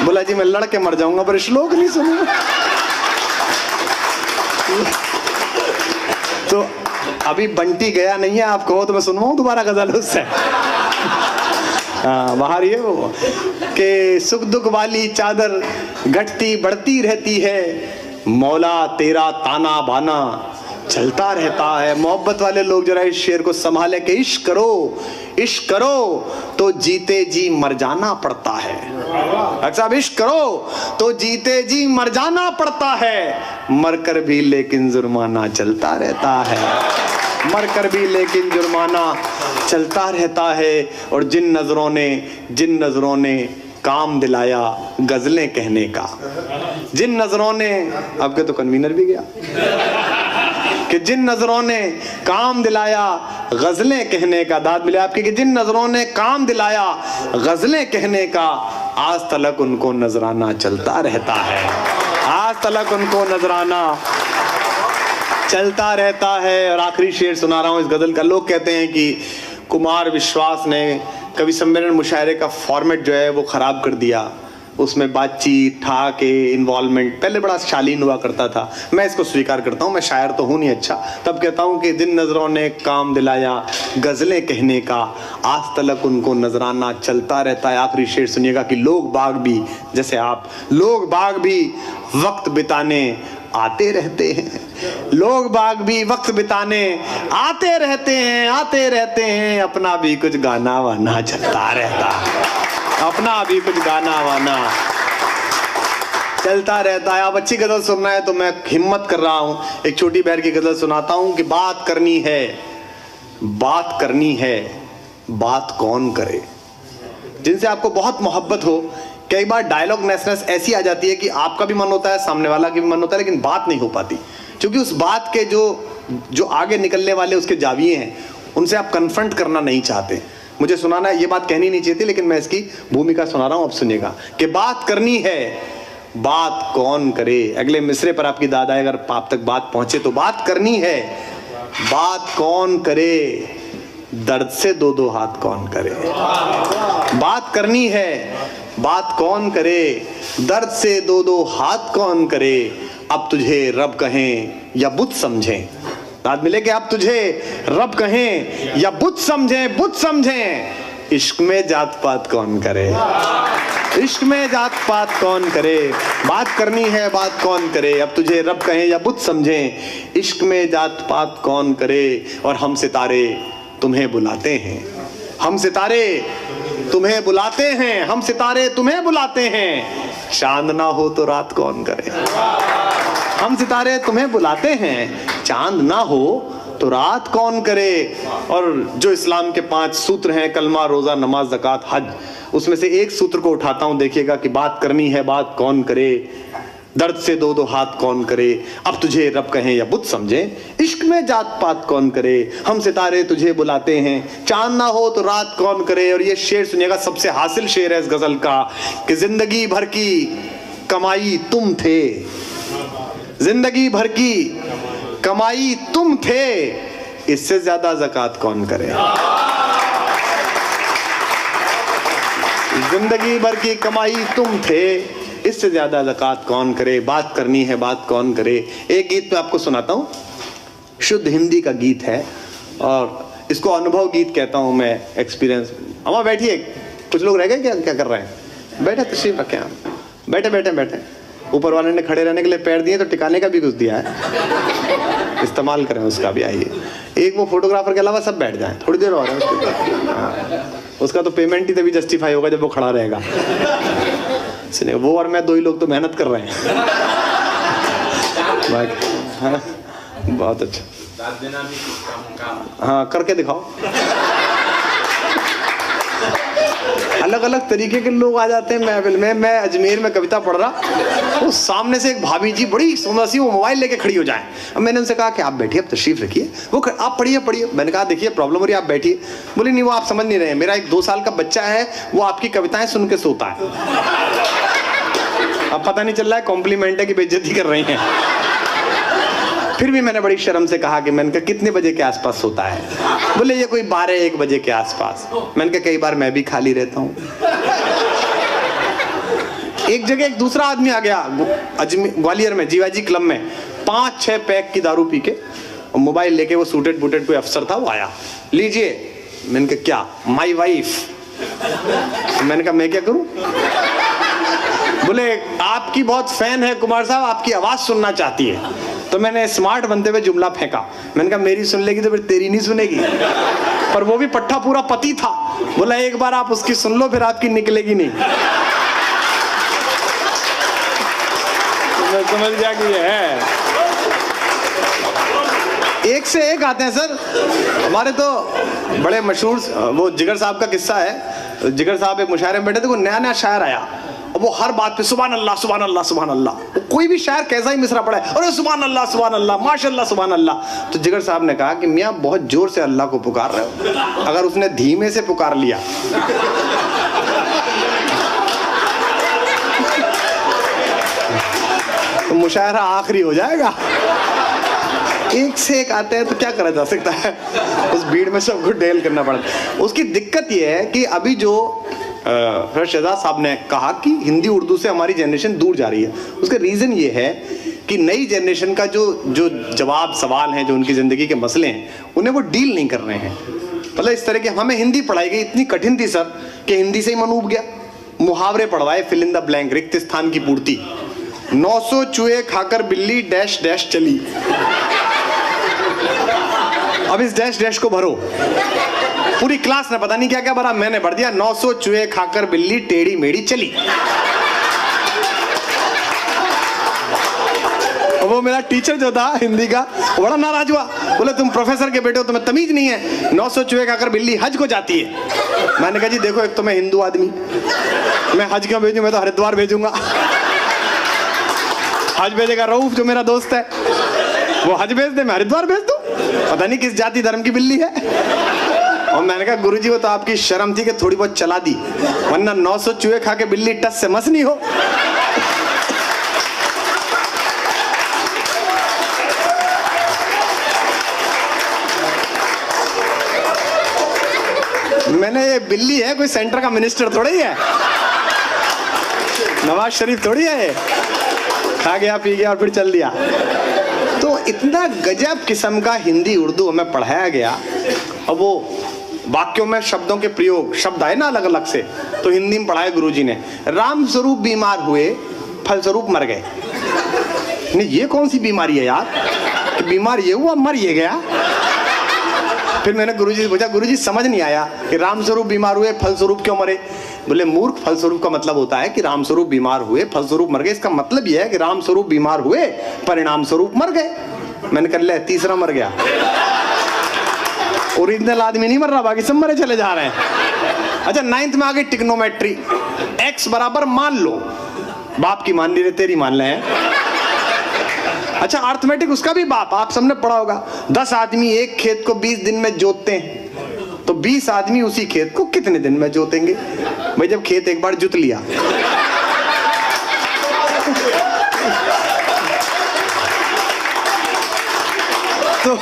A: बोला जी मैं लड़ के मर जाऊंगा पर श्लोक नहीं सुनूंगा। तो अभी बंटी गया नहीं है, आप कहो तो मैं सुनवाऊं दोबारा गजल उससे। बाहर ये वो कि सुख दुख वाली चादर घटती बढ़ती रहती है, मौला तेरा ताना बाना चलता रहता है। मोहब्बत वाले लोग जरा इस शेर को संभाले कि इश्क करो, इश्क करो तो जीते जी मर जाना पड़ता है। अच्छा, इश्क करो तो जीते जी मर जाना पड़ता है, मरकर भी लेकिन जुर्माना चलता रहता है, मरकर भी लेकिन जुर्माना चलता रहता है। और जिन नजरों ने काम दिलाया गजलें कहने का, जिन नजरों ने, आपके तो कन्वीनर भी गया, कि जिन नजरों ने काम दिलाया गजलें कहने का, दाद मिले आपकी, कि जिन नजरों ने काम दिलाया गजलें कहने का, आज तलक उनको नजराना चलता रहता है, आज तलक उनको नजराना चलता रहता है। और आखिरी शेर सुना रहा हूं इस गजल का। लोग कहते हैं कि कुमार विश्वास ने कवि सम्मेलन मुशायरे का फॉर्मेट जो है वो खराब कर दिया, उसमें बातचीत ठहाके इन्वॉल्वमेंट पहले बड़ा शालीन हुआ करता था। मैं इसको स्वीकार करता हूँ, मैं शायर तो हूँ नहीं अच्छा, तब कहता हूँ कि जिन नज़रों ने काम दिलाया गज़लें कहने का, आज तलक उनको नजराना चलता रहता है। आखिरी शेर सुनिएगा कि लोग बाग भी, जैसे आप, लोग बाग भी वक्त बिताने आते रहते हैं, लोग बाग भी वक्त बिताने आते रहते हैं, आते रहते हैं, अपना भी कुछ गाना वाना चलता रहता है, अपना भी कुछ गाना वाना चलता रहता है। आप अच्छी गजल सुनना है तो मैं हिम्मत कर रहा हूं, एक छोटी बहर की गजल सुनाता हूं कि बात करनी है, बात करनी है, बात कौन करे। जिनसे आपको बहुत मोहब्बत हो, कई बार डायलॉग नेसनेस ऐसी आ जाती है कि आपका भी मन होता है, सामने वाला का भी मन होता है, लेकिन बात नहीं हो पाती। क्योंकि उस बात के जो आगे निकलने वाले उसके जाविये हैं, उनसे आप कन्फ्रंट करना नहीं चाहते। मुझे सुनाना है, ये बात कहनी नहीं चाहिए थी, लेकिन मैं इसकी भूमिका सुना रहा हूं, अब सुनिएगा कि बात करनी है, बात कौन करे। अगले मिसरे पर आपकी दादा अगर आप तक बात पहुंचे तो बात करनी है, बात कौन करे, दर्द से दो दो हाथ कौन करे। बात करनी है, बात कौन करे, दर्द से दो दो हाथ कौन करे। अब तुझे रब कहें या बुत समझें, रात मिले कि अब तुझे रब कहें या बुत समझें, बुत समझें। इश्क में जात पात कौन करे, इश्क में जात पात कौन करे। बात करनी है, बात कौन करे, अब तुझे रब कहें या बुत समझें। इश्क में जात पात कौन करे। और हम सितारे तुम्हें बुलाते हैं, हम सितारे तुम्हें बुलाते हैं, हम सितारे तुम्हें बुलाते हैं। चांद ना हो तो रात कौन करे। हम सितारे तुम्हें बुलाते हैं, चांद ना हो तो रात कौन करे। और जो इस्लाम के 5 सूत्र हैं, कलमा, रोजा, नमाज, ज़कात, हज, उसमें से एक सूत्र को उठाता हूं, देखिएगा कि बात करनी है, बात कौन करे, दर्द से दो दो हाथ कौन करे। अब तुझे रब कहें या बुत समझें, इश्क में जात पात कौन करे। हम सितारे तुझे बुलाते हैं, चांद ना हो तो रात कौन करे। और ये शेर सुनिएगा, सबसे हासिल शेर है इस गजल का, कि जिंदगी भर की कमाई तुम थे, जिंदगी भर की कमाई तुम थे, इससे ज्यादा ज़कात कौन करे। जिंदगी भर की कमाई तुम थे, इससे ज्यादा ज़कात कौन करे। बात करनी है, बात कौन करे। एक गीत मैं आपको सुनाता हूँ, शुद्ध हिंदी का गीत है और इसको अनुभव गीत कहता हूँ मैं, एक्सपीरियंस। अम्मा बैठिए, कुछ लोग रह गए क्या, क्या कर रहे हैं, बैठे, तशरीफ रखें आप, बैठे बैठे बैठे। ऊपर वाले ने खड़े रहने के लिए पैर दिए तो टिकाने का भी कुछ दिया है, इस्तेमाल करें उसका भी। आइए, एक वो फोटोग्राफर के अलावा सब बैठ जाएं, थोड़ी देर और है उसका तो पेमेंट ही तभी जस्टिफाई होगा जब वो खड़ा रहेगा। वो और मैं 2 ही लोग तो मेहनत कर रहे हैं। हाँ, बहुत अच्छा, हाँ करके दिखाओ। अलग अलग तरीके के लोग आ जाते हैं महफिल में। मैं अजमेर में कविता पढ़ रहा, वो सामने से एक भाभी जी बड़ी सुंदर सी, वो मोबाइल लेके खड़ी हो जाए। अब मैंने उनसे कहा कि आप बैठिए, आप तशरीफ रखिए। वो आप पढ़िए पढ़िए। मैंने कहा देखिए प्रॉब्लम हो रही है, आप बैठिए। बोले नहीं, वो आप समझ नहीं रहे, मेरा एक 2 साल का बच्चा है, वो आपकी कविताएं सुन के सोता है। अब पता नहीं चल रहा है कॉम्प्लीमेंट है कि बेइज्जती कर रही हैं। फिर भी मैंने बड़ी शर्म से कहा कि मैंने कहा कितने बजे के आसपास सोता है। बोले ये कोई 12-1 बजे के आसपास। मैंने कहा कई बार मैं भी खाली रहता हूँ। एक जगह एक दूसरा आदमी आ गया, ग्वालियर में जीवाजी क्लब में, 5-6 पैक की दारू पी के और मोबाइल लेके, वो सूटेड बूटेड कोई अफसर था, वो आया, लीजिए। मैंने कहा क्या, माई वाइफ। मैंने कहा मैं क्या करूं। बोले आपकी बहुत फैन है कुमार साहब, आपकी आवाज सुनना चाहती है। तो मैंने स्मार्ट बनते हुए जुमला फेंका, मैंने कहा मेरी सुन लेगी तो फिर तेरी नहीं सुनेगी। पर वो भी पट्टा पूरा पति था। बोला एक बार आप उसकी सुन लो, फिर आपकी निकलेगी नहीं। तो मैं समझ गया कि ये है। एक से एक आते हैं सर। हमारे तो बड़े मशहूर, वो जिगर साहब का किस्सा है। जिगर साहब एक मुशायरे में बैठे थे, वो नया नया शायर आया, वो हर बात पे सुभान अल्लाह सुभान अल्लाह सुभान अल्लाह। कोई भी शायर कैसा ही मिसरा पड़ा है, अरे सुभान अल्लाह माशाल्लाह सुभान अल्लाह। तो जिगर साहब ने कहा कि मियाँ बहुत जोर से अल्लाह को पुकार रहे हो, अगर उसने धीमे से पुकार लिया तो मुशायरा आखिरी हो जाएगा। एक से एक आते हैं तो क्या करा जा सकता है, उस भीड़ में सबको डील करना पड़ता। उसकी दिक्कत यह है कि अभी जो शहजाद साहब ने कहा कि हिंदी उर्दू से हमारी जनरेशन दूर जा रही है, उसका रीज़न ये है कि नई जनरेशन का जो जवाब सवाल हैं, जो उनकी ज़िंदगी के मसले हैं, उन्हें वो डील नहीं कर रहे हैं। मतलब इस तरह के हमें हिंदी पढ़ाई गई, इतनी कठिन थी सर कि हिंदी से ही मन उब गया। मुहावरे पढ़वाए, फिल इन द ब्लैंक, रिक्त स्थान की पूर्ति। 900 चूहे खाकर बिल्ली डैश डैश चली, अब इस डैश डैश को भरो। पूरी क्लास ने पता नहीं क्या क्या भरा, मैंने भर दिया 900 चूहे खाकर बिल्ली टेढ़ी मेढ़ी चली। वो मेरा टीचर जो था हिंदी का, बड़ा नाराज हुआ, बोले तुम प्रोफेसर के बेटे हो, तुम्हें तमीज नहीं है, 900 चूहे खाकर बिल्ली हज को जाती है। मैंने कहा जी देखो, एक तो मैं हिंदू आदमी, मैं हज क्यों भेजूं, मैं तो हरिद्वार भेजूंगा। हज भेजेगा रऊफ जो मेरा दोस्त है। वो हज भेज दे, मैं हरिद्वार भेज दूं, पता नहीं किस जाति धर्म की बिल्ली है। और मैंने कहा गुरुजी वो तो आपकी शर्म थी कि थोड़ी बहुत चला दी, वरना 900 चूहे खा के बिल्ली टस से मस नहीं हो। मैंने ये बिल्ली है कोई सेंटर का मिनिस्टर थोड़ी है, नवाज शरीफ थोड़ी है, खा गया पी गया और फिर चल दिया। तो इतना गजब किस्म का हिंदी उर्दू हमें पढ़ाया गया। अब वो वाक्यों में शब्दों के प्रयोग, शब्द आए ना अलग अलग से, तो हिंदी में पढ़ाया गुरुजी ने। राम स्वरूप बीमार हुए, फलस्वरूप मर गए। नहीं ये कौन सी बीमारी है यार कि बीमार ये हुआ मर ये गया। फिर मैंने गुरुजी से पूछा, गुरुजी समझ नहीं आया कि राम स्वरूप बीमार हुए फलस्वरूप क्यों मरे। बोले मूर्ख, फलस्वरूप का मतलब होता है कि राम स्वरूप बीमार हुए फलस्वरूप मर गए। इसका मतलब यह है कि राम स्वरूप बीमार हुए परिणाम स्वरूप मर गए। मैंने कर लिया, तीसरा मर गया। ओरिजिनल आदमी नहीं मर रहा, बाकी सब मरे चले जा रहे हैं। अच्छा 9th में आ गई टिग्नोमेट्री। x बराबर मान लो, बाप की मान नहीं रहे तेरी मान ले। अच्छा अर्थमेटिक उसका भी बाप, आप सबने पढ़ा होगा। 10 आदमी एक खेत को 20 दिन में जोतते हैं, तो 20 आदमी उसी खेत को कितने दिन में जोतेंगे। भाई जब खेत एक बार जुत लिया तो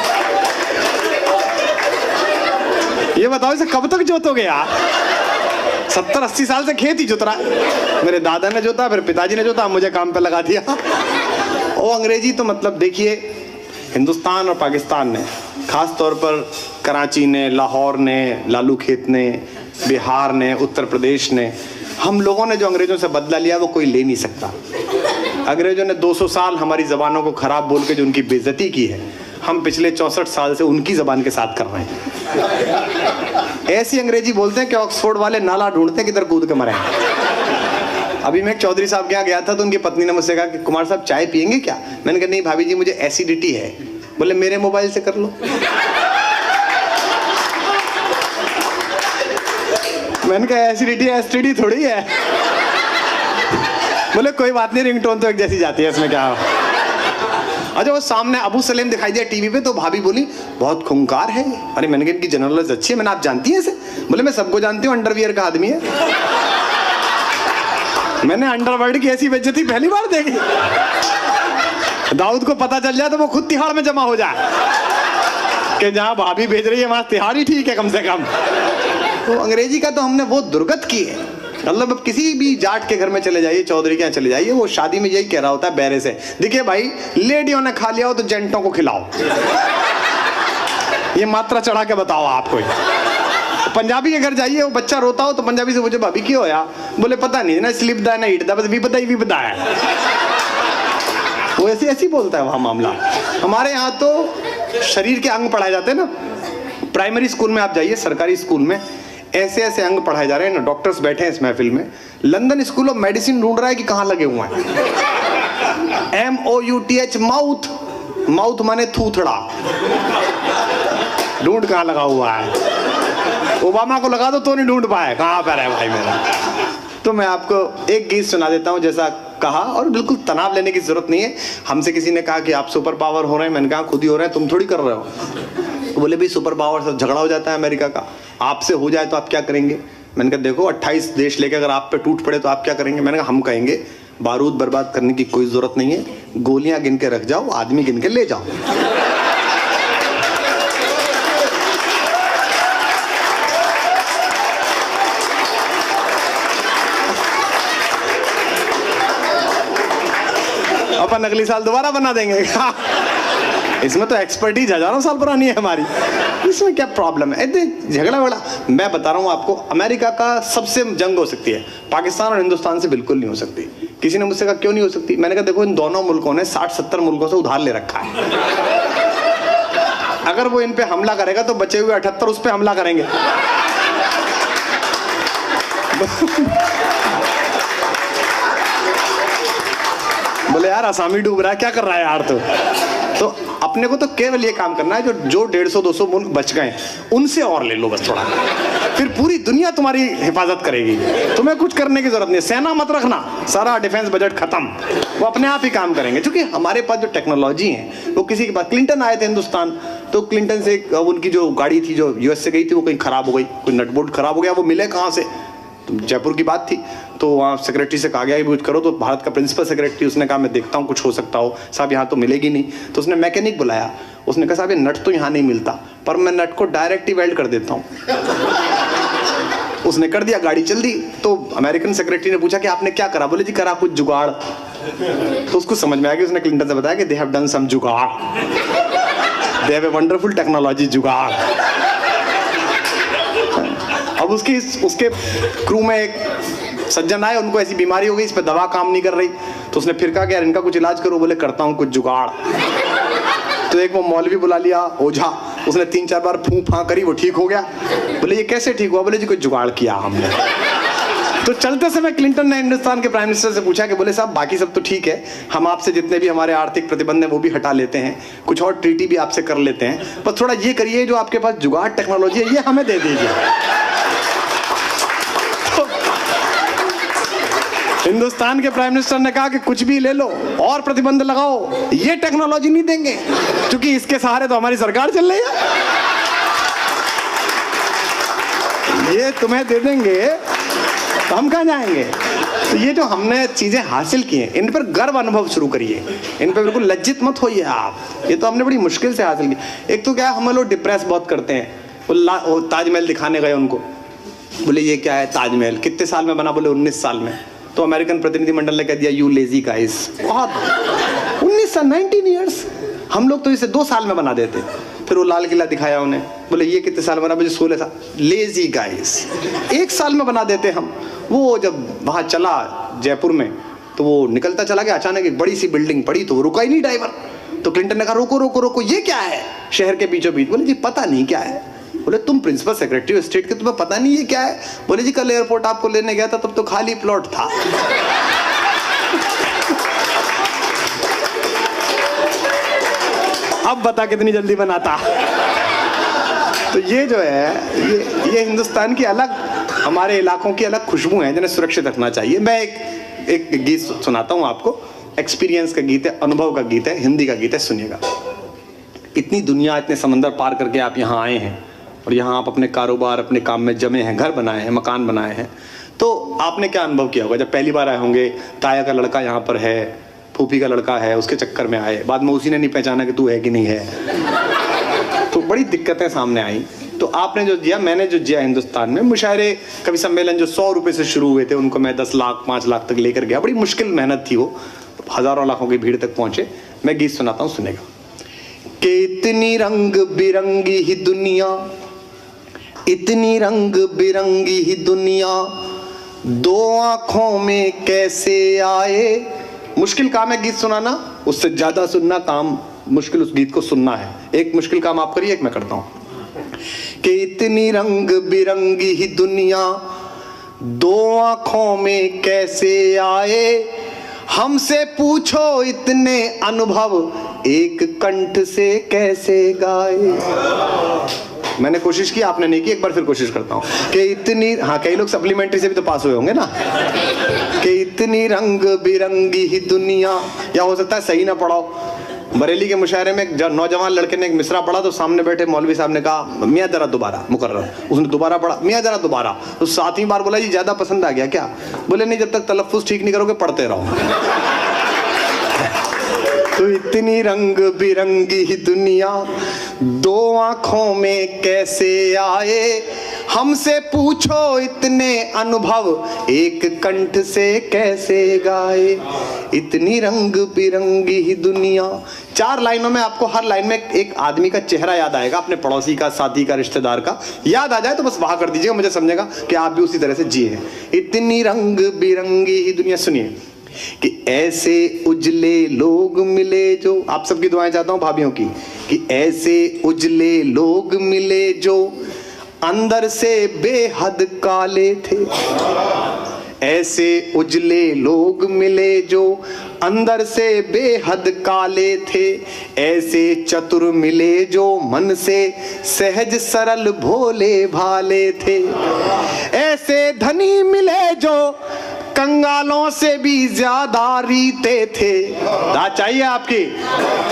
A: ये बताओ इसे कब तक जोतोगे यार। 70-80 साल से खेत ही जोत रहा है। मेरे दादा ने जोता, फिर पिताजी ने जोता, मुझे काम पे लगा दिया। वो अंग्रेजी तो मतलब देखिए, हिंदुस्तान और पाकिस्तान ने, खास तौर पर कराची ने, लाहौर ने, लालू खेत ने, बिहार ने, उत्तर प्रदेश ने, हम लोगों ने जो अंग्रेजों से बदला लिया वो कोई ले नहीं सकता। अंग्रेजों ने 200 साल हमारी जबानों को खराब बोल के जो उनकी बेइज्जती की है, हम पिछले 64 साल से उनकी जबान के साथ कर रहे हैं। ऐसी अंग्रेजी बोलते हैं कि ऑक्सफोर्ड वाले नाला ढूंढते हैं किधर कूद के मरे। अभी मैं एक चौधरी साहब के यहाँ गया था तो उनकी पत्नी ने मुझसे कहा कि कुमार साहब चाय पियेंगे क्या। मैंने कहा नहीं भाभी जी मुझे एसिडिटी है। बोले मेरे मोबाइल से कर लो। मैंने कहा एसिडिटी एसटीडी थोड़ी है। बोले कोई बात नहीं, रिंगटोन तो एक जैसी जाती है, इसमें क्या। अच्छा वो सामने अबू सलेम दिखाई दिया टीवी पे, तो भाभी बोली बहुत खूंखार है। अरे मैंने कहा इनकी जनरल नॉलेज अच्छी है। मैंने आप जानती है इसे। बोले मैं सबको जानती हूँ, अंडरवियर का आदमी है। मैंने अंडरवर्ल्ड की ऐसी बेइज्जती पहली बार देखी। दाऊद को पता चल जाए तो वो खुद तिहाड़ में जमा हो जाए कि जहाँ भाभी भेज रही है वहां तिहाड़ ही ठीक है कम से कम। तो अंग्रेजी का तो हमने वो दुर्गत की है। मतलब अब किसी भी जाट के घर में चले जाइए, चौधरी के यहाँ चले जाइए, वो शादी में यही कह रहा होता है बैरे से, देखिए भाई लेडियों ने खा लिया हो तो जेंटों को खिलाओ। ये मात्रा चढ़ा के बताओ आपको। पंजाबी के घर जाइए, वो बच्चा रोता हो तो पंजाबी से पूछे भाभी क्यों होया। बोले पता नहीं ना, स्लिप दा ना ईट दा, बस विपदा ही विपदा है। वो ऐसी ऐसी बोलता है वहां मामला। हमारे यहाँ तो शरीर के अंग पढ़ाए जाते हैं ना। प्राइमरी स्कूल में आप जाइए, सरकारी स्कूल में ऐसे ऐसे अंग पढ़ाए जा रहे हैं ना। डॉक्टर्स बैठे हैं इस महफिल में। लंदन स्कूल ऑफ मेडिसिन ढूंढ रहा है कि कहाँ लगे हुए हैं। MOUTH माउथ, माउथ माने थूथड़ा, ढूंढ कहाँ लगा हुआ है। ओबामा को लगा दो तो नहीं ढूंढ पाए कहाँ पर है भाई मेरा। तो मैं आपको एक गीत सुना देता हूँ जैसा कहा, और बिल्कुल तनाव लेने की जरूरत नहीं है। हमसे किसी ने कहा कि आप सुपर पावर हो रहे हैं, मैंने कहा खुद ही हो रहे हैं, तुम थोड़ी कर रहे हो। तो बोले भाई सुपर पावर से झगड़ा हो जाता है अमेरिका का, आपसे हो जाए तो आप क्या करेंगे। मैंने कहा देखो 28 देश लेके अगर आप पे टूट पड़े तो आप क्या करेंगे। मैंने कहा हम कहेंगे बारूद बर्बाद करने की कोई जरूरत नहीं है, गोलियां गिन के रख जाओ, आदमी गिन के ले जाओ। अपन अगली साल दोबारा बना देंगे। इसमें तो एक्सपर्टीज हजारों साल पुरानी है हमारी, इसमें क्या प्रॉब्लम है। झगड़ा वगड़ा मैं बता रहा हूँ आपको, अमेरिका का सबसे जंग हो सकती है, पाकिस्तान और हिंदुस्तान से बिल्कुल नहीं हो सकती। किसी ने मुझसे कहा क्यों नहीं हो सकती। मैंने कहा देखो इन दोनों मुल्कों ने 60-70 मुल्कों से उधार ले रखा है। अगर वो इन पे हमला करेगा तो बचे हुए 78 उस पे हमला करेंगे। बोले यार आसामी डूब रहा है, क्या कर रहा है यार। तो अपने को तो केवल ये काम करना है, जो 150-200 मुल्क बच गए उनसे और ले लो बस थोड़ा। फिर पूरी दुनिया तुम्हारी हिफाजत करेगी, तुम्हें कुछ करने की जरूरत नहीं, सेना मत रखना, सारा डिफेंस बजट खत्म, वो अपने आप ही काम करेंगे। क्योंकि हमारे पास जो टेक्नोलॉजी है वो किसी के पास, क्लिंटन आए थे हिंदुस्तान, तो क्लिंटन से उनकी जो गाड़ी थी जो यूएस से गई थी वो कहीं खराब हो गई, कोई नटबोल्ट खराब हो गया, वो मिले कहाँ से, तो जयपुर की बात थी, तो वहाँ सेक्रेटरी से कहा गया कि कुछ करो, तो भारत का प्रिंसिपल सेक्रेटरी, उसने कहा मैं देखता हूँ कुछ हो सकता हो, साहब यहाँ तो मिलेगी नहीं, तो उसने मैकेनिक बुलाया, उसने कहा साहब ये नट तो यहाँ नहीं मिलता, पर मैं नट को डायरेक्ट ही वेल्ड कर देता हूँ। उसने कर दिया, गाड़ी चल दी। तो अमेरिकन सेक्रेटरी ने पूछा कि आपने क्या करा, बोले जी करा कुछ जुगाड़। तो उसको समझ में आया कि उसने क्लिंटन से बताया कि दे हैव डन सम जुगाड़, they have a wonderful technology जुगाड़। अब उसके क्रू में एक सज्जन आए, उनको ऐसी बीमारी हो गई, इस पे दवा काम नहीं कर रही, तो उसने फिर कहा कि यार इनका कुछ इलाज करो, बोले करता हूँ कुछ जुगाड़। तो एक वो मौलवी बुला लिया, ओझा, उसने 3-4 बार फूं फां करी, वो ठीक हो गया। बोले ये कैसे ठीक हुआ, बोले जी कोई जुगाड़ किया हमने। तो चलते समय क्लिंटन ने हिंदुस्तान के प्राइम मिनिस्टर से पूछा कि बोले साहब बाकी सब तो ठीक है, हम आपसे जितने भी हमारे आर्थिक प्रतिबंध है वो भी हटा लेते हैं, कुछ और ट्रीटी भी आपसे कर लेते हैं, पर थोड़ा ये करिए जो आपके पास जुगाड़ टेक्नोलॉजी है ये हमें दे दीजिए। हिंदुस्तान के प्राइम मिनिस्टर ने कहा कि कुछ भी ले लो और प्रतिबंध लगाओ, ये टेक्नोलॉजी नहीं देंगे, क्योंकि इसके सहारे तो हमारी सरकार चल रही है, ये तुम्हें दे देंगे तो हम कहाँ जाएंगे। तो ये जो हमने चीजें हासिल की हैं, इन पर गर्व अनुभव शुरू करिए, इन पर बिल्कुल लज्जित मत होइए आप, ये तो हमने बड़ी मुश्किल से हासिल की। एक तो क्या है, हम लोग डिप्रेस बहुत करते हैं, वो ताजमहल दिखाने गए उनको, बोले ये क्या है ताजमहल, कितने साल में बना, बोले 19 साल में। तो अमेरिकन प्रतिनिधिमंडल ने कह दिया यू लेजी गाइस, बहुत 19 साल 19 ईयर्स, हम लोग तो इसे 2 साल में बना देते। फिर वो लाल किला दिखाया उन्हें, बोले ये कितने साल बना, बोले 16 साल, लेजी गाइस, 1 साल में बना देते हम। वो जब वहाँ चला जयपुर में, तो वो निकलता चला गया, अचानक एक बड़ी सी बिल्डिंग पड़ी, तो वो रुका ही नहीं ड्राइवर। तो क्लिंटन ने कहा रोको रोको रोको, ये क्या है शहर के बीचों बीच, बोले जी पता नहीं क्या है। बोले तुम प्रिंसिपल सेक्रेटरी ऑफ स्टेट के, तुम्हें पता नहीं ये क्या है। बोले जी कल एयरपोर्ट आपको लेने गया था, तब तो खाली प्लॉट था। अब बता कितनी जल्दी बनाता। तो ये जो है ये हिंदुस्तान की अलग, हमारे इलाकों की अलग खुशबू है जिन्हें सुरक्षित रखना चाहिए। मैं एक गीत सुनाता हूँ आपको, एक्सपीरियंस का गीत है, अनुभव का गीत है, हिंदी का गीत है, सुनिएगा। इतनी दुनिया, इतने समंदर पार करके आप यहाँ आए हैं और यहाँ आप अपने कारोबार, अपने काम में जमे हैं, घर बनाए हैं, मकान बनाए हैं, तो आपने क्या अनुभव किया होगा। जब पहली बार आए होंगे, ताया का लड़का यहाँ पर है, फूफी का लड़का है, उसके चक्कर में आए, बाद में उसी ने नहीं पहचाना कि तू है कि नहीं है, तो बड़ी दिक्कतें सामने आई। तो आपने जो दिया, मैंने जो दिया हिंदुस्तान में, मुशायरे कवि सम्मेलन जो 100 रुपये से शुरू हुए थे, उनको मैं 10 लाख 5 लाख तक लेकर गया। बड़ी मुश्किल मेहनत थी वो, हजारों लाखों की भीड़ तक पहुंचे। मैं गीत सुनाता हूँ, सुनेगा। कि इतनी रंग बिरंगी ही दुनिया, इतनी रंग बिरंगी ही दुनिया, 2 आंखों में कैसे आए। मुश्किल काम है गीत सुनाना, उससे ज्यादा सुनना काम मुश्किल, उस गीत को सुनना है। एक मुश्किल काम आप करिए, एक मैं करता हूं। कि इतनी रंग बिरंगी ही दुनिया, 2 आंखों में कैसे आए। हमसे पूछो इतने अनुभव, एक कंठ से कैसे गाए। मैंने कोशिश की, आपने नहीं की, एक बार फिर कोशिश करता हूं। कि इतनी, हाँ कई लोग सप्लीमेंट्री से भी तो पास हुए होंगे ना। कि इतनी रंग बिरंगी ही दुनिया, या हो सकता है सही ना पढ़ाओ। बरेली के मुशायरे में एक नौजवान लड़के ने एक मिसरा पढ़ा, तो सामने बैठे मौलवी साहब ने कहा मियाँ जरा दोबारा, मुकर्रर। उसने दोबारा पढ़ा, मियाँ जरा दोबारा। तो 7वीं बार बोला जी ज्यादा पसंद आ गया क्या। बोले नहीं, जब तक तलफ्फुज ठीक नहीं करोगे पढ़ते रहो। तो इतनी रंग बिरंगी ही दुनिया, 2 आंखों में कैसे आए। हमसे पूछो इतने अनुभव, एक कंठ से कैसे गाए। इतनी रंग बिरंगी ही दुनिया। 4 लाइनों में आपको, हर लाइन में एक आदमी का चेहरा याद आएगा, अपने पड़ोसी का, साथी का, रिश्तेदार का याद आ जाए तो बस वहां कर दीजिएगा, मुझे समझेगा कि आप भी उसी तरह से जिए हैं। इतनी रंग बिरंगी ही दुनिया। सुनिए कि ऐसे उजले लोग मिले जो, आप सबकी दुआएं चाहता हूं भाभियों की, कि ऐसे उजले लोग मिले जो अंदर से बेहद काले थे। ऐसे उजले लोग मिले जो अंदर से बेहद काले थे, ऐसे चतुर मिले जो मन से सहज सरल भोले भाले थे, ऐसे धनी मिले जो कंगालों से भी ज्यादा रीते थे। दाद चाहिए आपकी